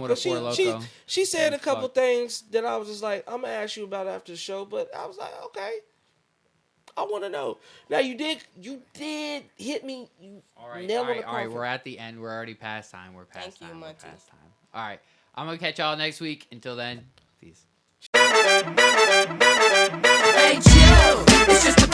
with a Cause Four Loko. she said And a couple fuck. things that I was just like, I'm gonna ask you about after the show, but I was like, okay, I want to know. Now you did hit me. You All right, nailed all on the right, all right. coffin. We're at the end. We're already past time. We're past Thank you, time. We're Monty. past time. All right. I'm gonna catch y'all next week. Until then, peace. Hey Joe, it's just a